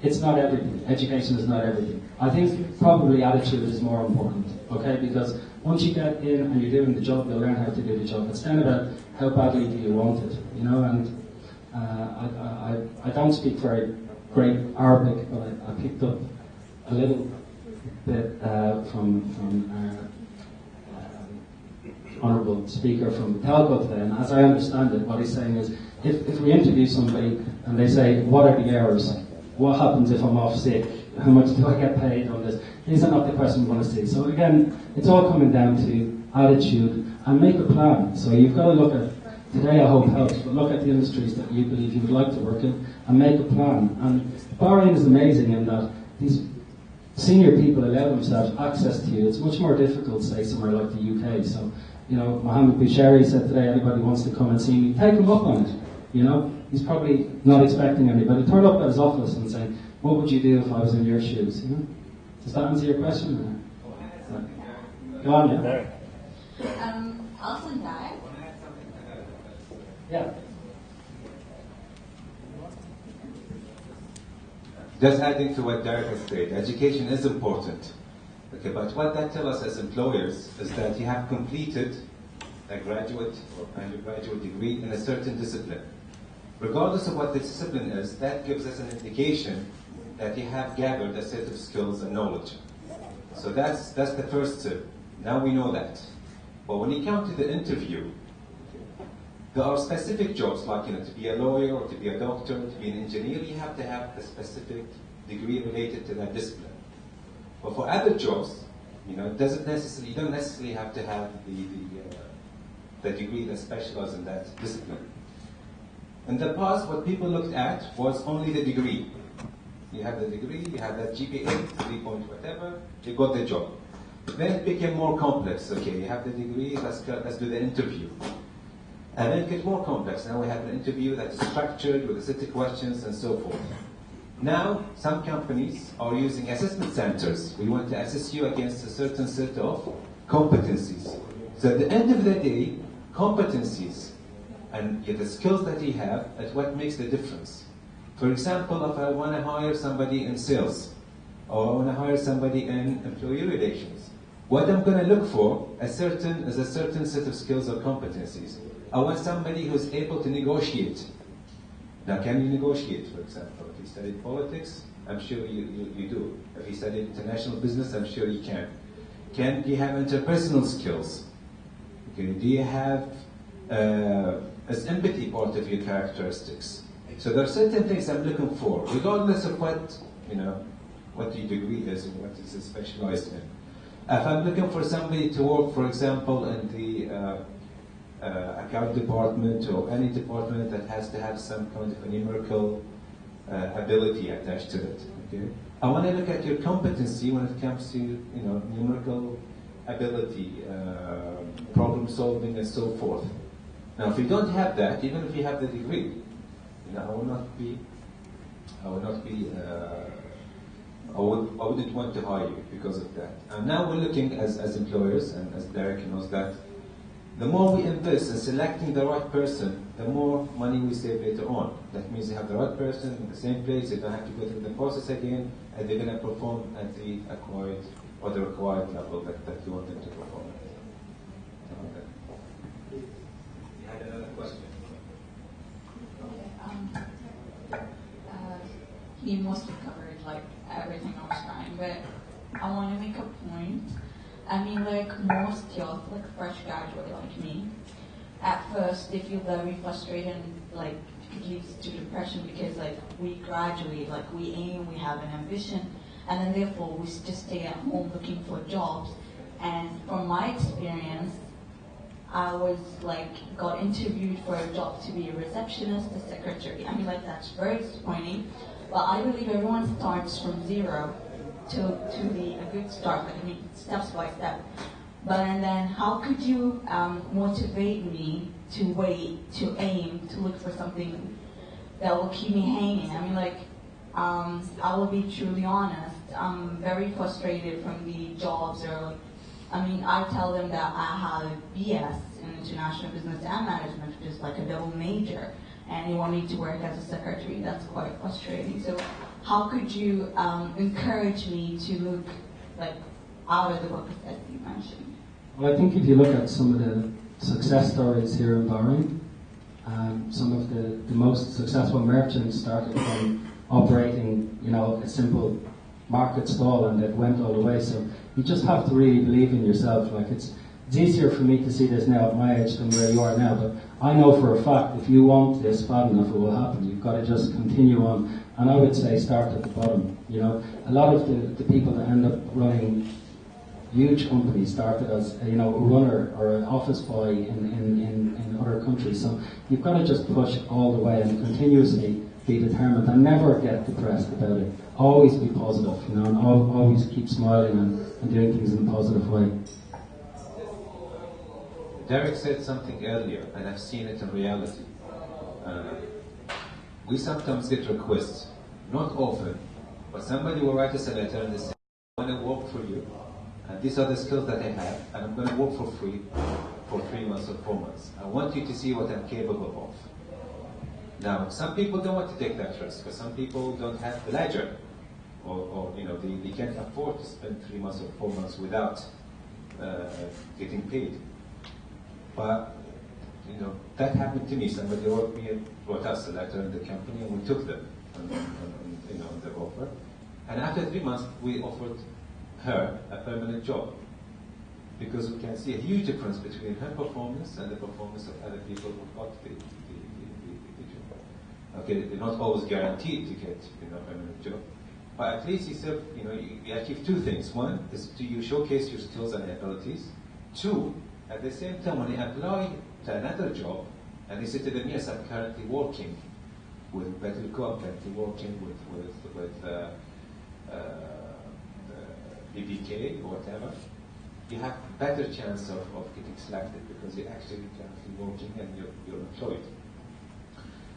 it's not everything. Education is not everything. I think probably attitude is more important, okay? Because once you get in and you're doing the job, you'll learn how to do the job. It's then about how badly do you want it, you know? And I don't speak very great Arabic, but I picked up a little bit from honourable speaker from BATELCO today, and as I understand it, what he's saying is, if we interview somebody and they say, what are the hours? What happens if I'm off sick? How much do I get paid on this? These are not the questions we want to see. So again, it's all coming down to attitude and make a plan. So you've got to look at, today I hope helps, but look at the industries that you believe you would like to work in and make a plan. And Bahrain is amazing in that these senior people allow themselves access to you. It's much more difficult, say, somewhere like the UK. So, you know, Mohamed Bushehri said today, anybody wants to come and see me, take him up on it. You know, he's probably not expecting anybody. Turn up at his office and say, what would you do if I was in your shoes? You know? Does that answer your question? Go on, yeah.
Also, Dad.
Yeah.
Just adding to what Derek has said, education is important. Okay, but what that tells us as employers is that you have completed a graduate or undergraduate degree in a certain discipline. Regardless of what the discipline is, that gives us an indication that you have gathered a set of skills and knowledge. So that's the first step. Now we know that. But when you come to the interview, there are specific jobs, like, you know, to be a lawyer or to be a doctor, to be an engineer, you have to have a specific degree related to that discipline. But for other jobs, you know, you don't necessarily have to have the degree that specializes in that discipline. In the past, what people looked at was only the degree. You have the degree, you have that GPA, 3 point whatever, you got the job. Then it became more complex. Okay, you have the degree, let's do the interview. And then it gets more complex. Now we have an interview that is structured with a set of questions and so forth. Now, some companies are using assessment centers. We want to assess you against a certain set of competencies. So at the end of the day, competencies and the skills that you have is what makes the difference. For example, if I want to hire somebody in sales, or I want to hire somebody in employee relations, what I'm going to look for is a certain set of skills or competencies. I want somebody who's able to negotiate. Now, can you negotiate, for example? If you studied politics, I'm sure you do. If you studied international business, I'm sure you can. Do you have interpersonal skills? Okay, do you have is empathy part of your characteristics? So there are certain things I'm looking for, regardless of what your degree is and what is specialized in. If I'm looking for somebody to work, for example, in the account department or any department that has to have some kind of a numerical ability attached to it. Okay, I want to look at your competency when it comes to numerical ability, problem solving, and so forth. Now, if you don't have that, even if you have the degree, I wouldn't want to hire you because of that. And now we're looking as employers, and as Derek knows that, the more we invest in selecting the right person, the more money we save later on. That means you have the right person in the same place, you don't have to go through the process again, and they're going to perform at the acquired or the required level that you want them to perform at. Okay. You had another question?
He mostly covered like everything I was trying, but I want to make a point. I mean, like most youth, like fresh graduate like me, at first they feel very frustrated and like it leads to depression because like we graduate, like we aim, we have an ambition, and then therefore we just stay at home looking for jobs. And from my experience, I was like got interviewed for a job to be a receptionist, a secretary. I mean, like that's very disappointing. But I believe everyone starts from zero to be a good start. Like, I mean, steps by step. But and then, how could you motivate me to wait, to aim, to look for something that will keep me hanging? I mean, like, I will be truly honest. I'm very frustrated from the jobs, or like, I mean, I tell them that I have a BS in International Business and Management, which is like a double major, and you want me to work as a secretary. That's quite frustrating. So how could you encourage me to look like out of the box that you mentioned?
Well, I think if you look at some of the success stories here in Bahrain, some of the most successful merchants started from operating, you know, a simple market stall, and it went all the way. So you just have to really believe in yourself. Like it's easier for me to see this now at my age than where you are now, but I know for a fact if you want this bad enough, it will happen. You've got to just continue on. And I would say start at the bottom. You know, a lot of the people that end up running huge companies started as a runner or an office boy in other countries. So you've got to just push all the way and continuously be determined and never get depressed about it. Always be positive, and always keep smiling and doing things in a positive way.
Derek said something earlier, and I've seen it in reality. We sometimes get requests, not often, but somebody will write us a letter and they say, I want to work for you, and these are the skills that I have, and I'm going to work for free for 3 months or 4 months. I want you to see what I'm capable of. Now, some people don't want to take that risk, because some people don't have the ledger, or they can't afford to spend 3 months or 4 months without getting paid. But that happened to me. Somebody wrote us a letter in the company, and we took them on the offer. And after 3 months, we offered her a permanent job, because we can see a huge difference between her performance and the performance of other people who got the job. Okay, they're not always guaranteed to get a permanent job, but at least you achieve two things. One is you showcase your skills and abilities. Two, at the same time, when you apply to another job, and you say to them, yes, I'm currently working with BATELCO, I'm currently working with BBK or whatever, you have a better chance of getting selected, because you're actually currently working and you're employed.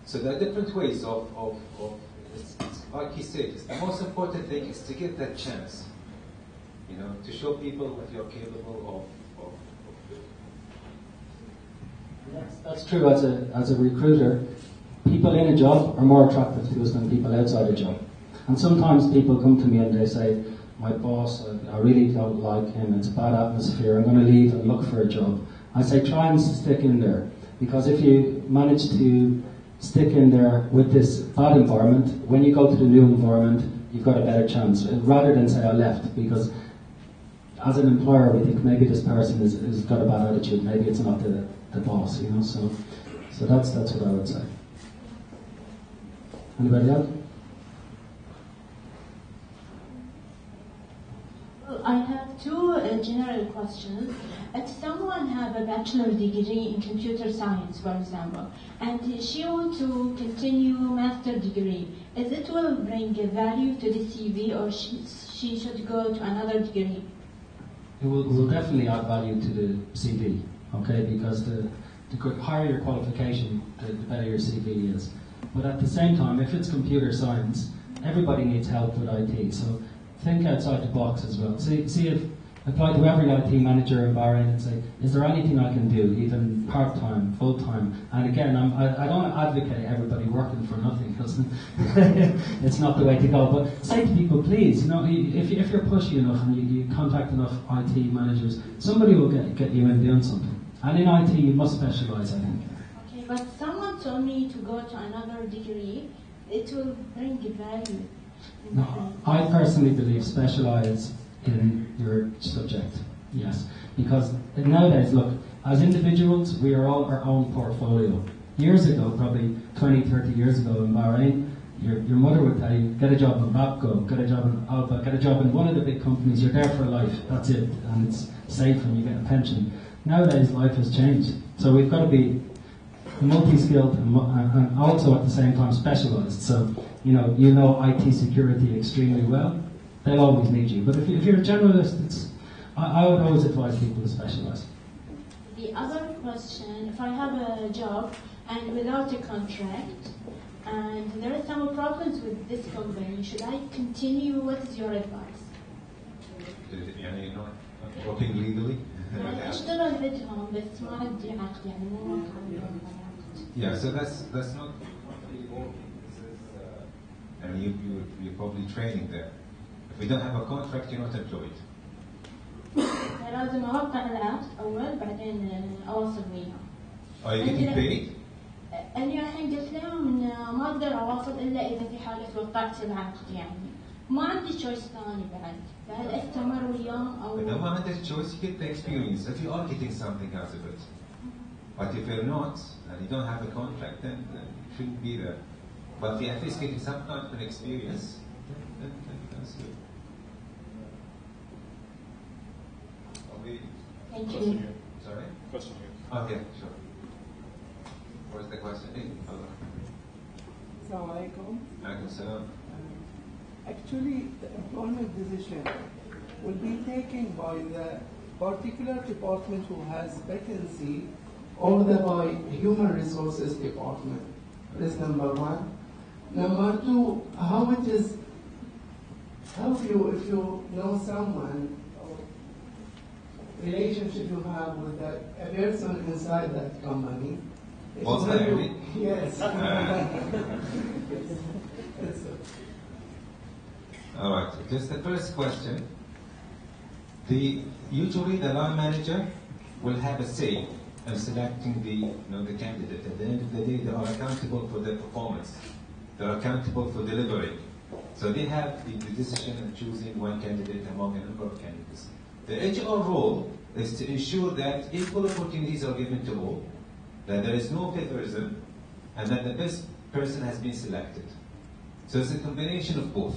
So there are different ways of like he said, the most important thing is to get that chance, to show people what you're capable of doing.
That's true. As a recruiter, people in a job are more attractive to us than people outside a job. And sometimes people come to me and they say, my boss, I really don't like him, it's a bad atmosphere, I'm going to leave and look for a job. I say, try and stick in there, because if you manage to stick in there with this bad environment, when you go to the new environment, you've got a better chance, rather than say I left, because as an employer we think maybe this person has got a bad attitude, maybe it's not the boss, so that's what I would say. Anybody else?
I have two general questions. If someone have a bachelor degree in computer science, for example, and she wants to continue master degree, is it will bring a value to the CV, or she should go to another degree?
It will definitely add value to the CV, okay? Because the higher your qualification, the better your CV is. But at the same time, if it's computer science, everybody needs help with IT. So think outside the box as well. See if apply to every IT manager in Bahrain and say, is there anything I can do, even part-time, full-time? And again, I don't advocate everybody working for nothing, because it's not the way to go. But say to people, please, if you're pushy enough and you contact enough IT managers, somebody will get you in doing something. And in IT, you must specialise, I think.
Okay, but someone told me to go to another degree. It will bring value.
No, I personally believe specialise in your subject, yes. Because nowadays, look, as individuals, we are all our own portfolio. Years ago, probably 20, 30 years ago in Bahrain, your mother would tell you, get a job in BATELCO, get a job in Alpha, get a job in one of the big companies, you're there for life, that's it, and it's safe and you get a pension. Nowadays, life has changed. So we've got to be multi-skilled and also at the same time specialised. So, you know IT security extremely well. They'll always need you. But if you're a generalist, I would always advise people to specialise.
The other question, if I have a job and without a contract, and there are some problems with this company, should I continue? What is your advice?
يعني not working legally?
اشتغل بدهم بس ما عندي عقد يعني مو موقع.
Yeah, so that's not. And you're probably training there. If we don't have a contract, you're not employed.
لازم أوقع العقد أول بعدين أواصل وياهم.
Are you getting paid?
أنا الحين قلت لهم إن ما أقدر أواصل إلا إذا في حالة وقعت العقد يعني. ما عندي choice ثاني بعد. فهل أستمر وياهم أو؟
إذا ما عندك choice, you get the experience. If you are getting something out of it. But if you're not, and you don't have a contract, then you shouldn't be there. But if you're at least getting some kind of an experience, then that's good.
Thank you.
Sorry?
Question here.
Okay, sure. What's the question?
Assalamu alaikum.
Alaikum salam.
Actually, the employment decision will be taken by the particular department who has vacancy or by human resources department. That's number one. Number two, how it is, if you know someone, or relationship you have with a person inside that company.
What's that?
Yes.
All right, just the first question. Usually the line manager will have a say in selecting the candidate. At the end of the day, they are accountable for their performance. They are accountable for delivery. So they have the decision in choosing one candidate among a number of candidates. The HR role is to ensure that equal opportunities are given to all, that there is no favorism, and that the best person has been selected. So it's a combination of both.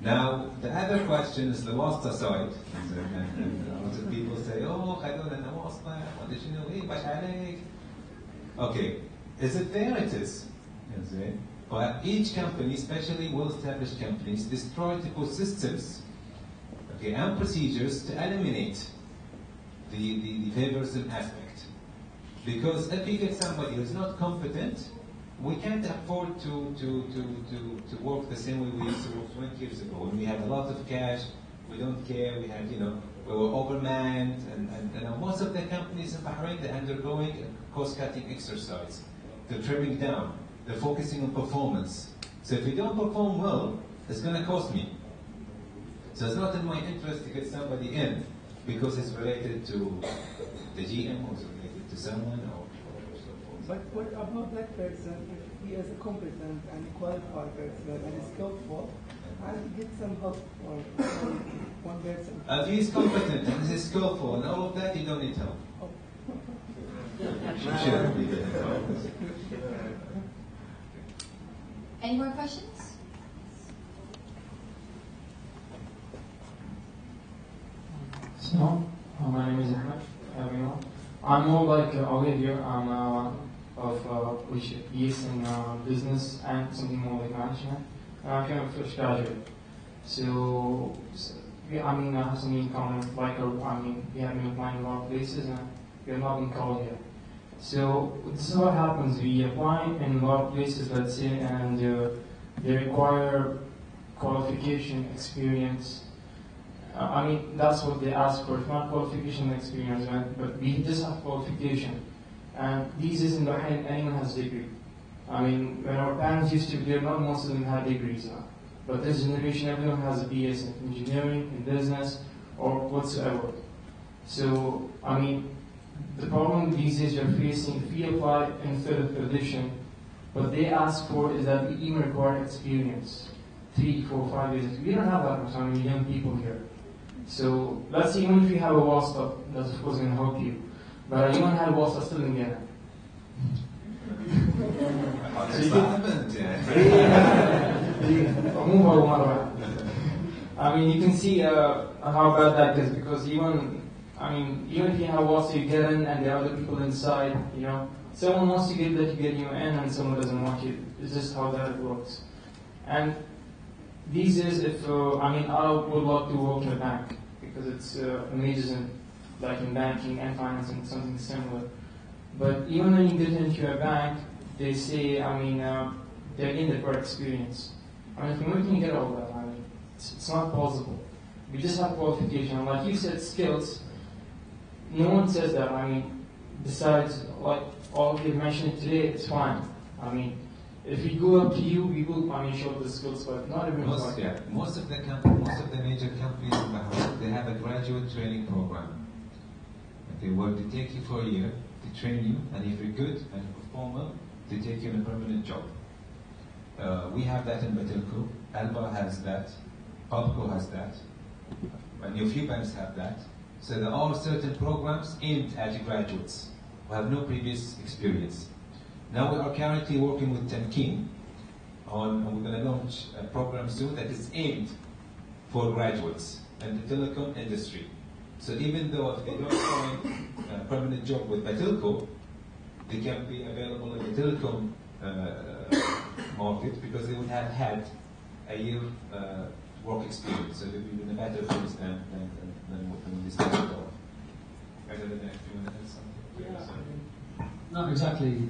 Now, the other question is the wasta side. And a lot of people say, oh, خلونا أنا واسطة، ما أدري شنو، إيه باش عليك. Okay, is it there? It is. But each company, especially well-established companies, is trying to put systems, and procedures to eliminate the favorism aspect. Because if you get somebody who's not competent, we can't afford to work the same way we used to work 20 years ago. When we had a lot of cash, we don't care, we had, we were overmanned, and most of the companies in Bahrain, they're undergoing a cost-cutting exercise. They're trimming down, they're focusing on performance. So if you don't perform well, it's going to cost me. So it's not in my interest to get somebody in because it's related to the GM or it's related to someone or so forth.
But what about that person if he is a competent and qualified person and is skillful and get some help for one person?
If he is competent and is skillful and all of that, you don't need help.
Oh.
Any more questions?
So, my name is Ahmed. Everyone. I'm more like Olivia. I'm which is in business and something more like management. I'm kind of fresh graduate. So I mean, I have something in common. Like, we have been applying a lot of places and we're not in college yet. So this is what happens. We apply in a lot of places, let's say, and they require qualification, experience, I mean, that's what they ask for. It's not qualification and experience, man, but we just have qualification. And these days in Bahrain, anyone has a degree. I mean, when our parents used to be here, not most of them had degrees now. But this generation, everyone has a BS in engineering, in business, or whatsoever. So, I mean, the problem these days you're facing, if we apply in third edition, what they ask for is that we even require experience. 3, 4, 5 years. We don't have that much, I mean, young people here. So, let's say even if you have a WhatsApp, that's of course going to help you. But anyone had a WhatsApp still in Ghana. I mean, you can see how bad that is, because even if you have WhatsApp, you get in and there are other people inside, you know. Someone wants to get that, you get you in, and someone doesn't want you. It's just how that works. And these days, I would love to work in a bank, because it's amazing, like in banking and financing, something similar. But even when you get into a bank, they say, they're in the correct experience. I mean, from where can you get all that? I mean, it's not possible. We just have qualification. Like you said, skills. No one says that. I mean, besides, like all you've mentioned today, it's fine. I mean, if we go up to you, we will, show the skills, but not everyone.
Most of the major companies in Bahrain, they have a graduate training program. Okay, where they take you for a year, they train you, and if you're good and you perform well, they take you in a permanent job. We have that in BATELCO, Alba has that, BATELCO has that, and a few banks have that. So there are certain programs aimed at graduates who have no previous experience. Now we are currently working with Telecom and we're going to launch a program soon that is aimed for graduates in the telecom industry. So even though if they don't find a permanent job with BATELCO, they can be available in the telecom market, because they would have had a year work experience. So they would be in a better place than when they started off. I don't know if you want to add something.
Not exactly.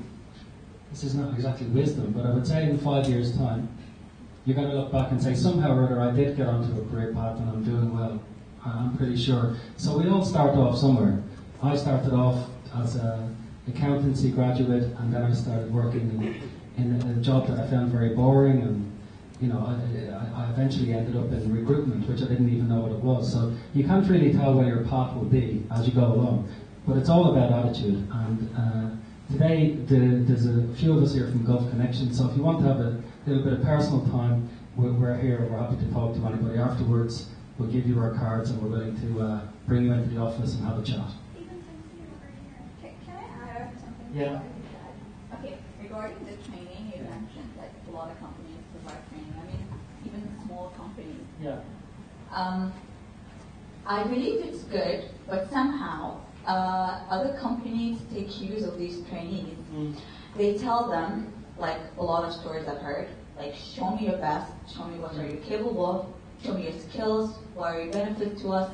This is not exactly wisdom, but I would say in 5 years' time, you're going to look back and say, somehow or other I did get onto a career path and I'm doing well. I'm pretty sure. So we all start off somewhere. I started off as an accountancy graduate, and then I started working in a job that I found very boring, and I eventually ended up in recruitment, which I didn't even know what it was. So you can't really tell where your path will be as you go along. But it's all about attitude. And today there's a few of us here from Gulf Connections, so if you want to have a little bit of personal time, we're here, we're happy to talk to anybody afterwards. We'll give you our cards, and we're willing to bring you into the office and have a chat.
Can I add something?
Yeah.
Okay, regarding the training, you mentioned like a lot of companies provide training. I mean, even small companies.
Yeah.
I believe it's good, but somehow other companies take use of these trainees. They tell them, like a lot of stories I've heard, like show me your best, show me what are you capable of, show me your skills, what are your benefits to us,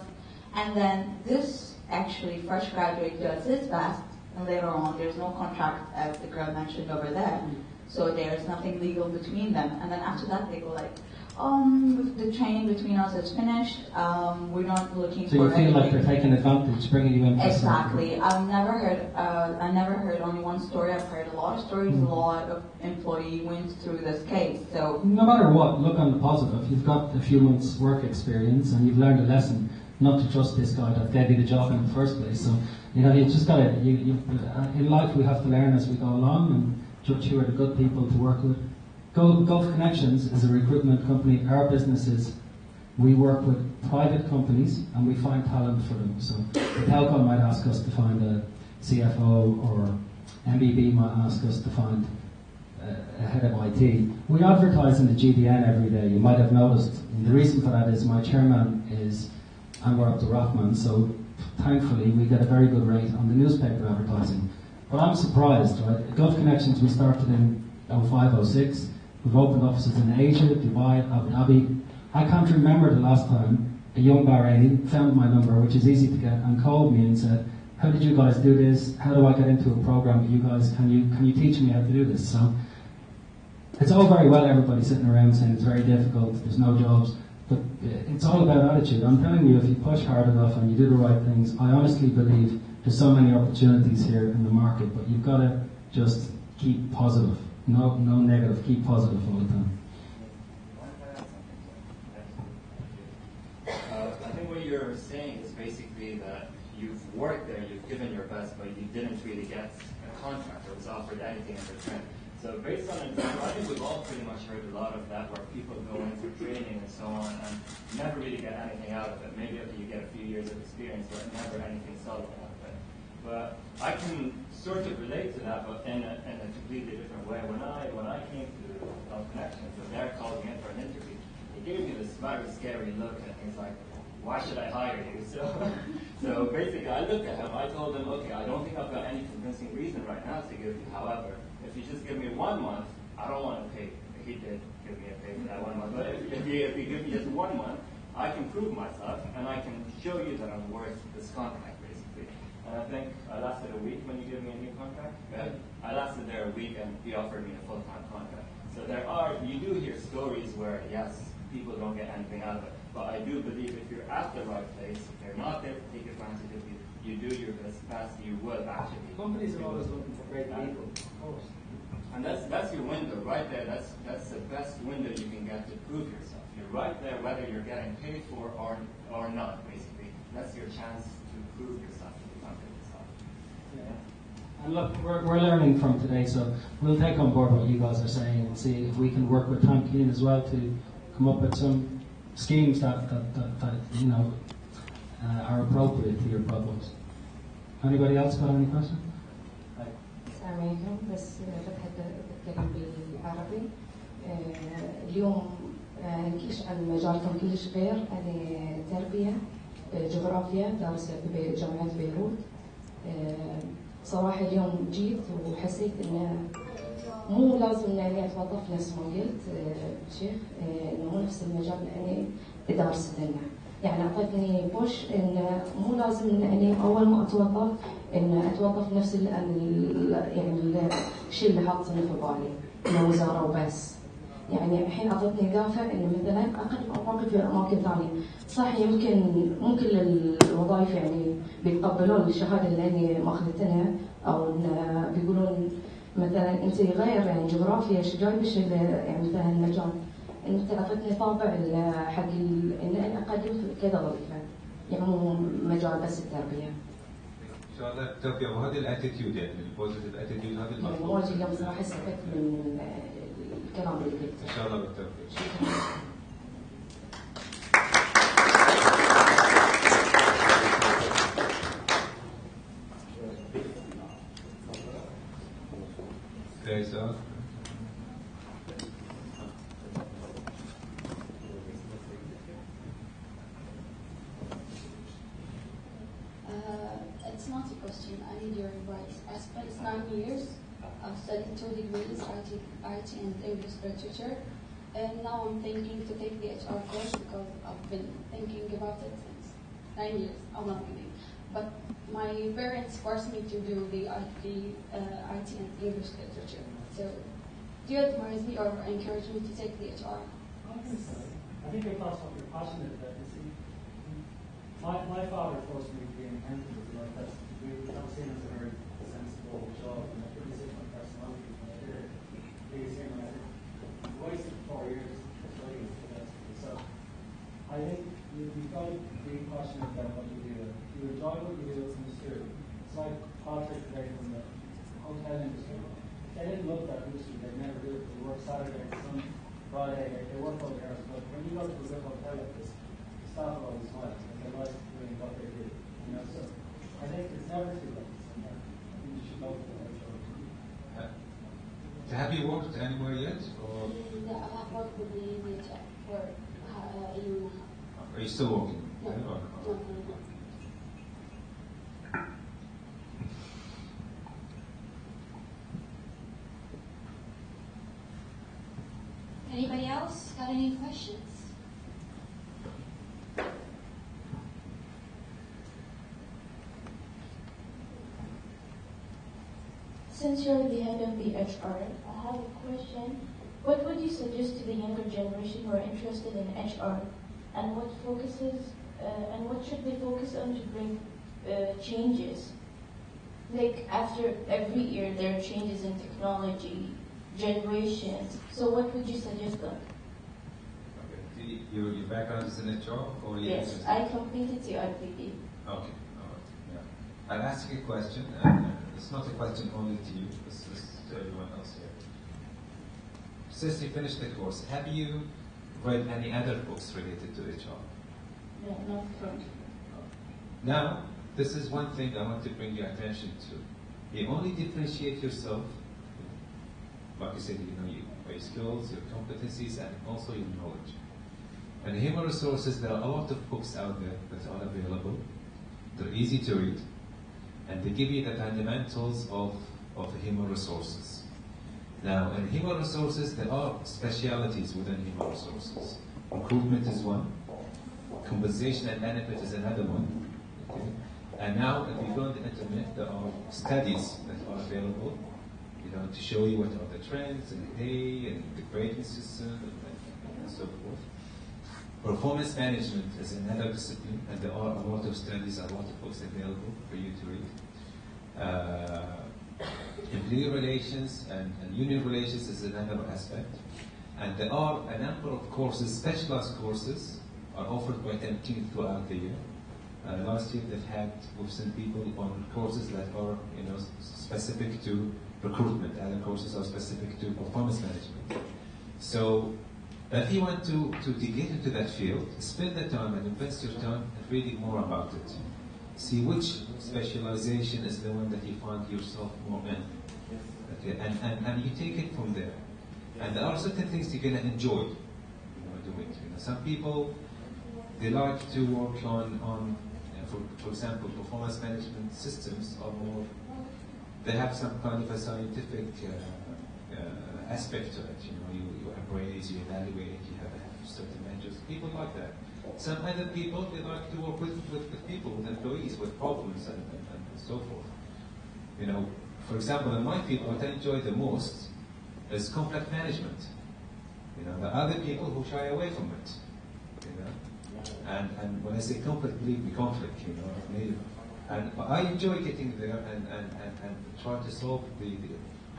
and then this actually fresh graduate does his best, and later on there's no contract, as the girl mentioned over there, so there's nothing legal between them, and then after that they go like, the training between us is finished, we're not looking
so
for
you feel like they're taking advantage, bringing you in.
Exactly. I've never heard only one story. I've heard a lot of stories. A lot of employee went through this case. So
no matter what, look on the positive. You've got a few months work experience, and you've learned a lesson not to trust this guy that gave you the job in the first place. So you just got to. In life, we have to learn as we go along and judge who are the good people to work with. Gulf Connections is a recruitment company. Our business is we work with private companies and we find talent for them. So BATELCO might ask us to find a CFO, or MBB might ask us to find a head of IT. We advertise in the GDN every day. You might have noticed. And the reason for that is my chairman is Anwar Abdurrahman, so thankfully we get a very good rate on the newspaper advertising. But I'm surprised, right? Gulf Connections we started in 05, 06. We've opened offices in Asia, Dubai, Abu Dhabi. I can't remember the last time a young Bahraini found my number, which is easy to get, and called me and said, how did you guys do this? How do I get into a program with you guys? Can you teach me how to do this? So it's all very well everybody sitting around saying it's very difficult, there's no jobs. But it's all about attitude. I'm telling you, if you push hard enough and you do the right things, I honestly believe there's so many opportunities here in the market, but you've got to just keep positive. No negative, keep positive all the time.
I think what you're saying is basically that you've worked there, you've given your best, but you didn't really get a contract or was offered anything in return. So based on example, I think we've all pretty much heard a lot of that, where people go in for training and so on and never really get anything out of it. Maybe after you get a few years of experience, but never anything solid out of it. But I can sort of relate to that, but in a completely different way. When I came to Telecommunications, and they're calling in for an interview, he gave me this very scary look, and he's like, "Why should I hire you?" So basically, I looked at him. I told him, "Okay, I don't think I've got any convincing reason right now to give you. However, if you just give me 1 month, I don't want to pay." He did give me a pay for that 1 month, but if you give me just 1 month, I can prove myself and I can show you that I'm worth this contract, basically. And I think I lasted a week when you gave me a new contract. I lasted there a week and he offered me a full-time contract. So you do hear stories where, yes, people don't get anything out of it. But I do believe if you're at the right place, if they're not there to take advantage of you, you do your best, you will actually.
Companies are always looking for great people, of course.
And that's your window right there. That's the best window you can get to prove yourself. You're right there, whether you're getting paid for or not, basically. That's your chance to prove yourself to the company itself.
Yeah. And look, we're learning from today, so we'll take on board what you guys are saying and see if we can work with Tamkeen as well to come up with some schemes that you know are appropriate to your problems. Anybody else got any questions?
السلام عليكم. بس بتكلم بالعربي. اليوم كلش عن مجالكم كلش غير. أنا تربية جغرافيا دارسة بجامعة بيروت. صراحة اليوم جيت وحسيت إنه مو لازم إني أتوظف نفس ما قلت شيخ، إنه مو نفس المجال اللي أنا دارسته لنا. يعني أعطتني بوش إنه مو لازم إني أول ما أتوظف إن أتوظف نفس يعني الشيء اللي حاطينه في بالي إنه وزارة وبس. يعني الحين أعطتني دافع إنه مثلا أقدم أماكن في أماكن ثانية. صح مو كل الوظائف يعني بيتقبلون الشهادة اللي أنا ماخذتها أو إن بيقولون مثلا أنت غير يعني جغرافيا إيش جايبش يعني مثلا المجال. أنت أعطتني طابع حق إن أنا أقدم في كذا وظيفة يعني مو مجال بس التربية.
ان شاء الله بالتوفيق. وهذه الاتيتيود يعني البوزيتيف اتيتيود هذه المطلوب.
واجد اليوم صراحه استفدت من الكلام اللي قلته.
ان شاء الله بالتوفيق. شكرا.
It's not a question, I need your advice. I spent 9 years, I've studied 2 degrees, IT and English literature, and now I'm thinking to take the HR course because I've been thinking about it since 9 years, I'm not kidding. But my parents forced me to do the IT and English literature. So, do you advise me or encourage me to take the HR?
I think you're passionate about this. My father forced me to be an accountant. That was seen as a very sensible job and a pretty different personality from here. He's saying I wasted 4 years studying for that. So I think you've got to be passionate about what you do. You enjoy what you do, it's sincere. It's like Patrick today from the hotel industry. They didn't love that industry, they never do it. They work Saturday, Sunday, Friday, they work all the hours. But when you go to a good hotel like this, the staff are always smile because they like doing what they do. You know, so I think it's never too late. I think you should go for the right job.
Have you worked anywhere yet? Or?
Yeah, I have worked with the NHS for a year and a half.
Are you still working?
No.
Anybody else got any questions?
Since you're the head of the HR, I have a question. What would you suggest to the younger generation who are interested in HR and what should they focus on to bring changes? Like after every year there are changes in technology, generations. So what would you suggest them?
Okay. Your background is in HR or
Yes, I completed CRPD.
Okay, all right. Yeah. I'll ask you a question, and it's not a question only to you, it's to everyone else here. Since you finished the course, have you read any other books related to HR?
No, not currently.
Now, this is one thing I want to bring your attention to. You only differentiate yourself, like I said, your skills, your competencies, and also your knowledge. And human resources, there are a lot of books out there that are available. They're easy to read, and they give you the fundamentals of the human resources. Now, in human resources, there are specialities within human resources. Recruitment is one. Compensation and benefit is another one. Okay? And now, if you go on the internet, there are studies that are available, to show you what are the trends and pay and the grading system and so forth. Performance management is another discipline, and there are a lot of studies, a lot of books available for you to read. Employee relations and union relations is another aspect. And there are a number of courses, specialized courses, are offered by Telecommunications throughout the year. Last year we've sent people on courses that are specific to recruitment. Other courses are specific to performance management. So if you want to get into that field, spend the time and invest your time in reading more about it. See which specialization is the one that you find yourself more in. Okay, and you take it from there. And there are certain things you're going to enjoy doing. Some people, they like to work on for example, performance management systems are more, they have some kind of a scientific aspect to it. You appraise, you evaluate, you have certain measures. People like that. Some other people, they like to work with people, with employees, with problems and so forth. For example, in my field, what I enjoy the most is conflict management. The other people who shy away from it. And when I say conflict, believe me, conflict, but I enjoy getting there and trying to solve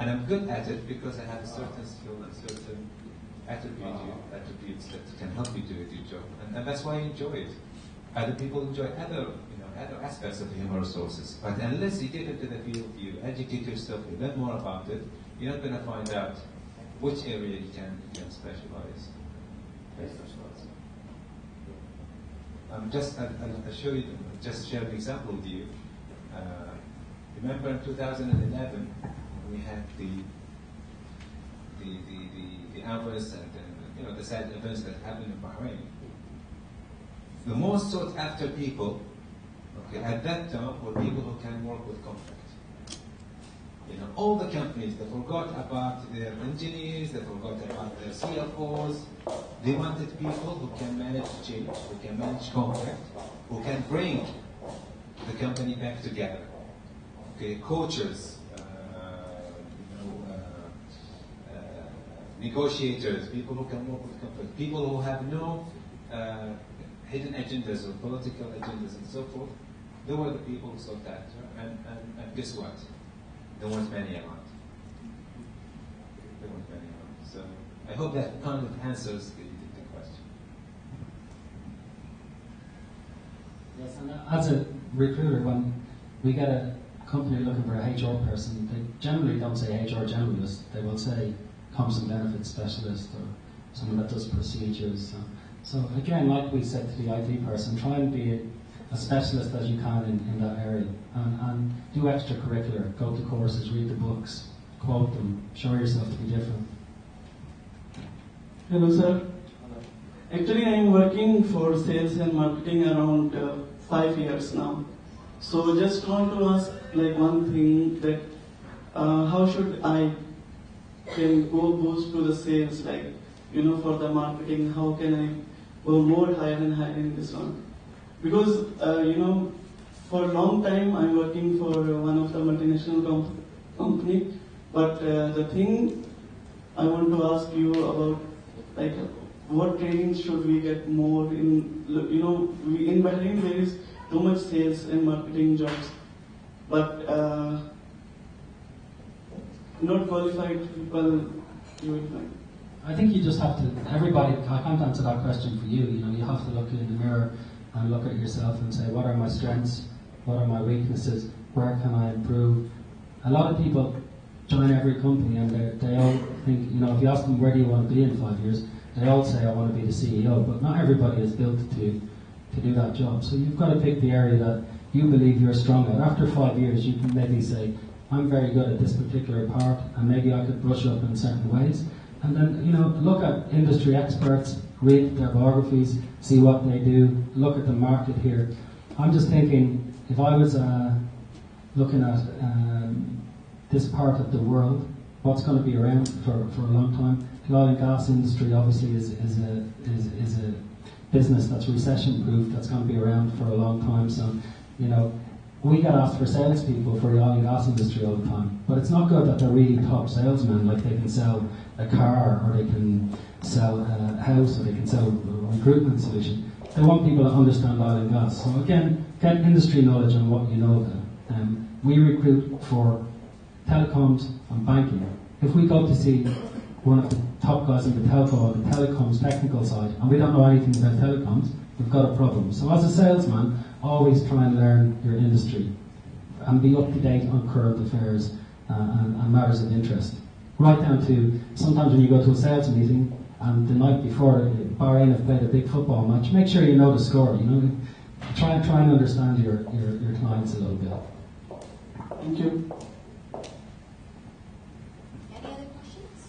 and I'm good at it because I have a certain skill and certain attributes that can help me do a good job. And that's why I enjoy it. Other people enjoy other aspects of the human resources. But unless you get into the field, you educate yourself, you learn more about it, you're not going to find out which area you can specialize. I'll show you, just share an example with you. Remember in 2011, we had the unrest and the sad events that happened in Bahrain. The most sought after people, at that time were people who can work with conflict. All the companies, they forgot about their engineers, they forgot about their CFOs. They wanted people who can manage change, who can manage conflict, who can bring the company back together. Coaches, negotiators, people who can work with conflict, people who have no hidden agendas or political agendas and so forth. They were the people who sought after, and guess what? There weren't many around. So I hope that kind of answers the question.
Yes, and as a recruiter, when we get a company looking for a HR person, they generally don't say HR generalist. They will say comps and benefits specialist or someone that does procedures. So again, like we said to the IT person, try and be a specialist as you can in that area, and do extracurricular, go to courses, read the books, quote them, show yourself to be different.
Hello sir. Actually I am working for sales and marketing around 5 years now. So just want to ask one thing, that how should I can go boost to the sales, for the marketing, how can I go more higher and higher in this one? Because, for a long time I'm working for one of the multinational company, but the thing I want to ask you about, what training should we get more in? In Bahrain there is too much sales and marketing jobs, but not qualified people you will find.
I think you just have to, everybody, I can't answer that question for you. You have to look in the mirror and look at yourself and say, what are my strengths? What are my weaknesses? Where can I improve? A lot of people join every company and they all think, if you ask them where do you want to be in 5 years, they all say I want to be the CEO, but not everybody is built to do that job. So you've got to pick the area that you believe you're strong at. After 5 years, you can maybe say, I'm very good at this particular part, and maybe I could brush up in certain ways. And then, look at industry experts, read their biographies, see what they do, look at the market here. I'm just thinking, if I was looking at this part of the world, what's going to be around for a long time? The oil and gas industry obviously is a business that's recession-proof, that's going to be around for a long time. So, we get asked for salespeople for the oil and gas industry all the time, but it's not good that they're really top salesmen, like they can sell a car or they can sell a house or they can sell a recruitment solution. They want people that understand oil and gas. So again, get industry knowledge on what you know about. We recruit for telecoms and banking. If we go to see one of the top guys in BATELCO on the telecoms technical side and we don't know anything about telecoms, we've got a problem. So as a salesman, always try and learn your industry and be up to date on current affairs and matters of interest. Right down to sometimes when you go to a sales meeting and the night before Bahrain have played a big football match, make sure you know the score. Try and understand your clients a little bit.
Thank you.
Any other questions?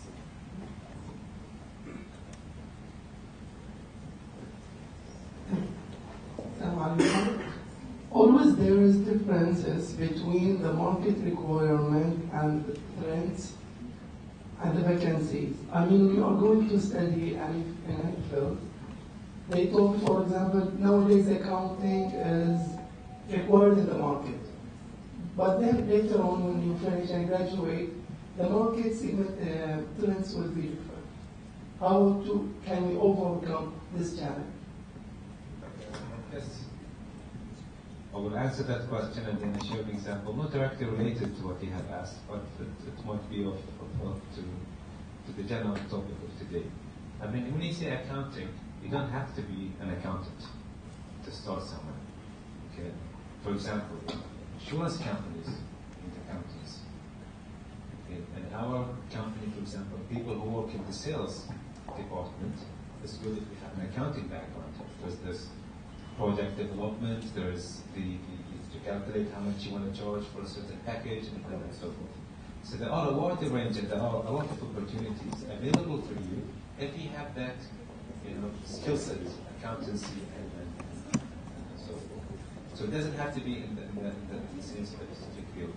Always there is differences between the market requirement and the trends and the vacancies. You are going to study any field. They talk, for example, nowadays accounting is required in the market. But then later on when you finish and graduate, the market trends will be different. How can we overcome this challenge?
Yes. I will answer that question and then share an example, not directly related to what you have asked, but it might be of help to the general topic of today. When you say accounting, you don't have to be an accountant to start somewhere. Okay? For example, insurance companies need accountants. Okay? And our company, for example, people who work in the sales department, it's good if we have an accounting background, because there's project development, there's to calculate how much you want to charge for a certain package, and so forth. So there are a wide range and there are a lot of opportunities available for you if you have that skill set, accountancy, and so forth. So it doesn't have to be in the same specific field.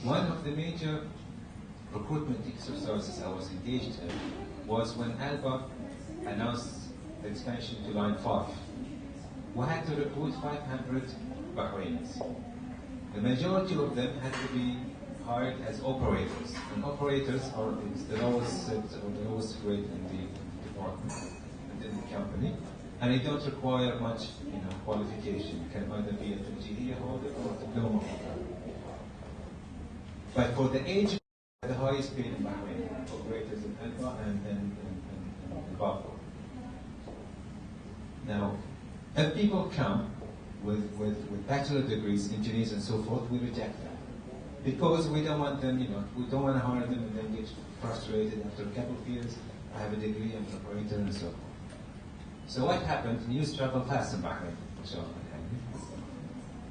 One of the major recruitment exercises I was engaged in was when Alba announced the expansion to Line 5. We had to recruit 500 Bahrainis. The majority of them had to be hired as operators, and operators are the lowest set or the lowest grade in the department and in the company, and they don't require much qualification. You can either be an engineer holder or a diploma holder. But for the age, the highest paid in Bahrain, operators in Alba and Bahrain. Now, if people come with bachelor degrees, engineers and so forth, we reject them. Because we don't want them, we don't want to hire them and then get frustrated after a couple of years. I have a degree, I'm an operator and so forth. So what happened? News travel fast in Bahrain.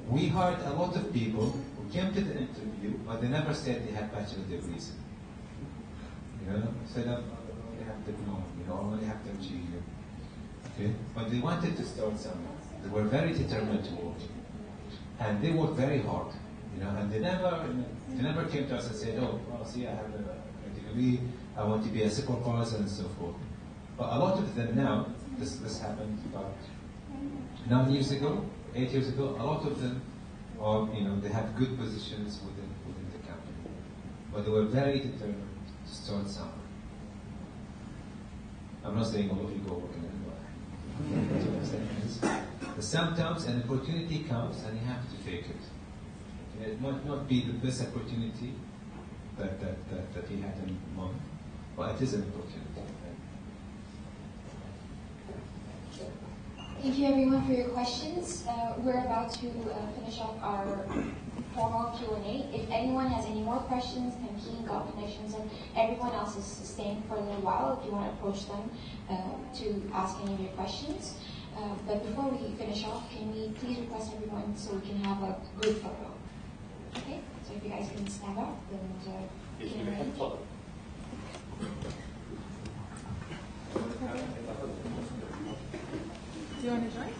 We hired a lot of people who came to the interview, but they never said they had bachelor degrees. Said they have diploma, I only have to achieve you. Okay? But they wanted to start somewhere. They were very determined to work. And they worked very hard. And they never came to us and said, oh, well, see, I have a degree, I want to be a supervisor and so forth. But a lot of them now, this happened about 9 years ago, 8 years ago, a lot of them are, they have good positions within the company. But they were very determined to start somewhere. I'm not saying all of you go work in Dubai. That's what I'm saying is, the sometimes an opportunity comes and you have to take it. It might not be the best opportunity that he had in mind, but it is an opportunity.
Thank you everyone for your questions. We're about to finish off our formal Q&A. If anyone has any more questions, Tamkeen, got connections, and everyone else is staying for a little while if you want to approach them to ask any of your questions. But before we finish off, can we please request everyone so we can have a group photo? Okay, so if you guys can stand up and we can arrange.
Do you want to join?